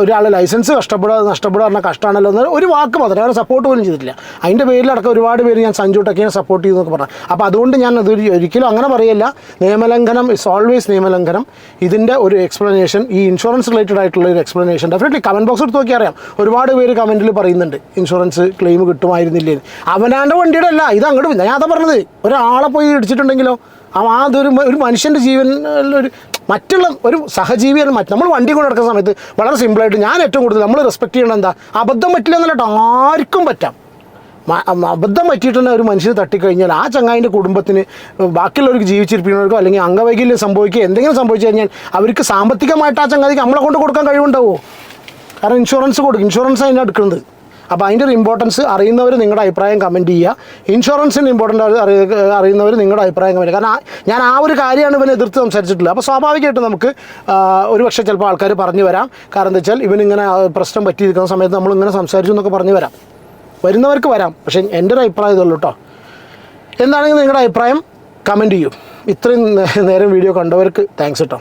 A: ഒരാളെ ലൈസൻസ് നഷ്ടപ്പെടുക പറഞ്ഞാൽ കഷ്ടമാണല്ലോ എന്ന് ഒരു വാക്ക് മാത്രമേ, അവരെ സപ്പോർട്ട് പോലും ചെയ്തിട്ടില്ല. അതിൻ്റെ പേരിലടക്കം ഒരുപാട് പേര് ഞാൻ സഞ്ജു ടെക്കിനെ സപ്പോർട്ട് ചെയ്തു എന്നൊക്കെ പറഞ്ഞു. അപ്പോൾ അതുകൊണ്ട് ഞാൻ ഒരിക്കലും അങ്ങനെ പറയില്ല. നിയമലംഘനം ഇസ് ഓൾവേസ് നിയമലംഘനം. ഇതിൻ്റെ ഒരു എക്സ്പ്ലനേഷൻ, ഈ ഇൻഷുറൻസ് റിലേറ്റഡ് ആയിട്ടുള്ള ഒരു എക്സ്പ്ലനേഷൻ ഡെഫിനറ്റ്ലി കമൻറ്റ് ബോക്സ് എടുത്ത് നോക്കിയാൽ അറിയാം. ഒരുപാട് പേര് കമൻറ്റിൽ പറയുന്നുണ്ട് ഇൻഷുറൻസ് ക്ലെയിം കിട്ടുമായിരുന്നില്ലേ. അവനാൻ്റെ വണ്ടിയുടെ അല്ല ഇത്, അങ്ങോട്ട് ഞാൻ അതാ പറഞ്ഞത്. ഒരാളെ പോയി ഇടിച്ചിട്ടുണ്ടെങ്കിലോ ഒരു മനുഷ്യൻ്റെ ജീവൻ, മറ്റുള്ള ഒരു സഹജീവിയാണ്. നമ്മൾ വണ്ടി കൊണ്ട് നടക്കുന്ന സമയത്ത് വളരെ സിമ്പിളായിട്ട് ഞാൻ ഏറ്റവും കൂടുതൽ നമ്മൾ റെസ്പെക്ട് ചെയ്യണം എന്താ, അബദ്ധം പറ്റില്ല എന്നല്ല, ആർക്കും പറ്റാം. അബദ്ധം പറ്റിയിട്ടുണ്ടെങ്കിൽ ഒരു മനുഷ്യന് തട്ടിക്കഴിഞ്ഞാൽ ആ ചങ്ങായിൻ്റെ കുടുംബത്തിന്, ബാക്കിയുള്ളവർക്ക് ജീവിച്ചിരിപ്പിക്കുന്നവർക്കോ അല്ലെങ്കിൽ അംഗവൈകല്യം സംഭവിക്കുക എന്തെങ്കിലും സംഭവിച്ചു കഴിഞ്ഞാൽ അവർക്ക് സാമ്പത്തികമായിട്ട് ആ ചങ്ങാതിക്ക് നമ്മളെ കൊണ്ട് കൊടുക്കാൻ കഴിവുണ്ടാവുമോ? കാരണം ഇൻഷുറൻസ് അതിനെ എടുക്കുന്നത്. അപ്പോൾ അതിൻ്റെ ഒരു ഇമ്പോർട്ടൻസ് അറിയുന്നവർ നിങ്ങളുടെ അഭിപ്രായം കമൻറ്റ് ചെയ്യുക. ഇൻഷുറൻസിൻ്റെ ഇമ്പോർട്ടൻ്റ് അറിയുന്നവർ നിങ്ങളുടെ അഭിപ്രായം കമൻറ്റ് ചെയ്യുക. കാരണം ഞാൻ ആ ഒരു കാര്യമാണ് ഇവനെ എതിർത്ത് സംസാരിച്ചിട്ടുള്ളത്. അപ്പോൾ സ്വാഭാവികമായിട്ടും നമുക്ക് ഒരു പക്ഷേ ചിലപ്പോൾ ആൾക്കാർ പറഞ്ഞു വരാം, കാരണം എന്താ വെച്ചാൽ ഇവനിങ്ങനെ പ്രശ്നം പറ്റിയിരിക്കുന്ന സമയത്ത് നമ്മളിങ്ങനെ സംസാരിച്ചു എന്നൊക്കെ പറഞ്ഞു വരാം. വരുന്നവർക്ക് വരാം. പക്ഷേ എൻ്റെ ഒരു അഭിപ്രായം ഇതുള്ളൂ കേട്ടോ. എന്താണെങ്കിലും നിങ്ങളുടെ അഭിപ്രായം കമൻറ്റ് ചെയ്യൂ. ഇത്രയും നേരം വീഡിയോ കണ്ടവർക്ക് താങ്ക്സ് കേട്ടോ.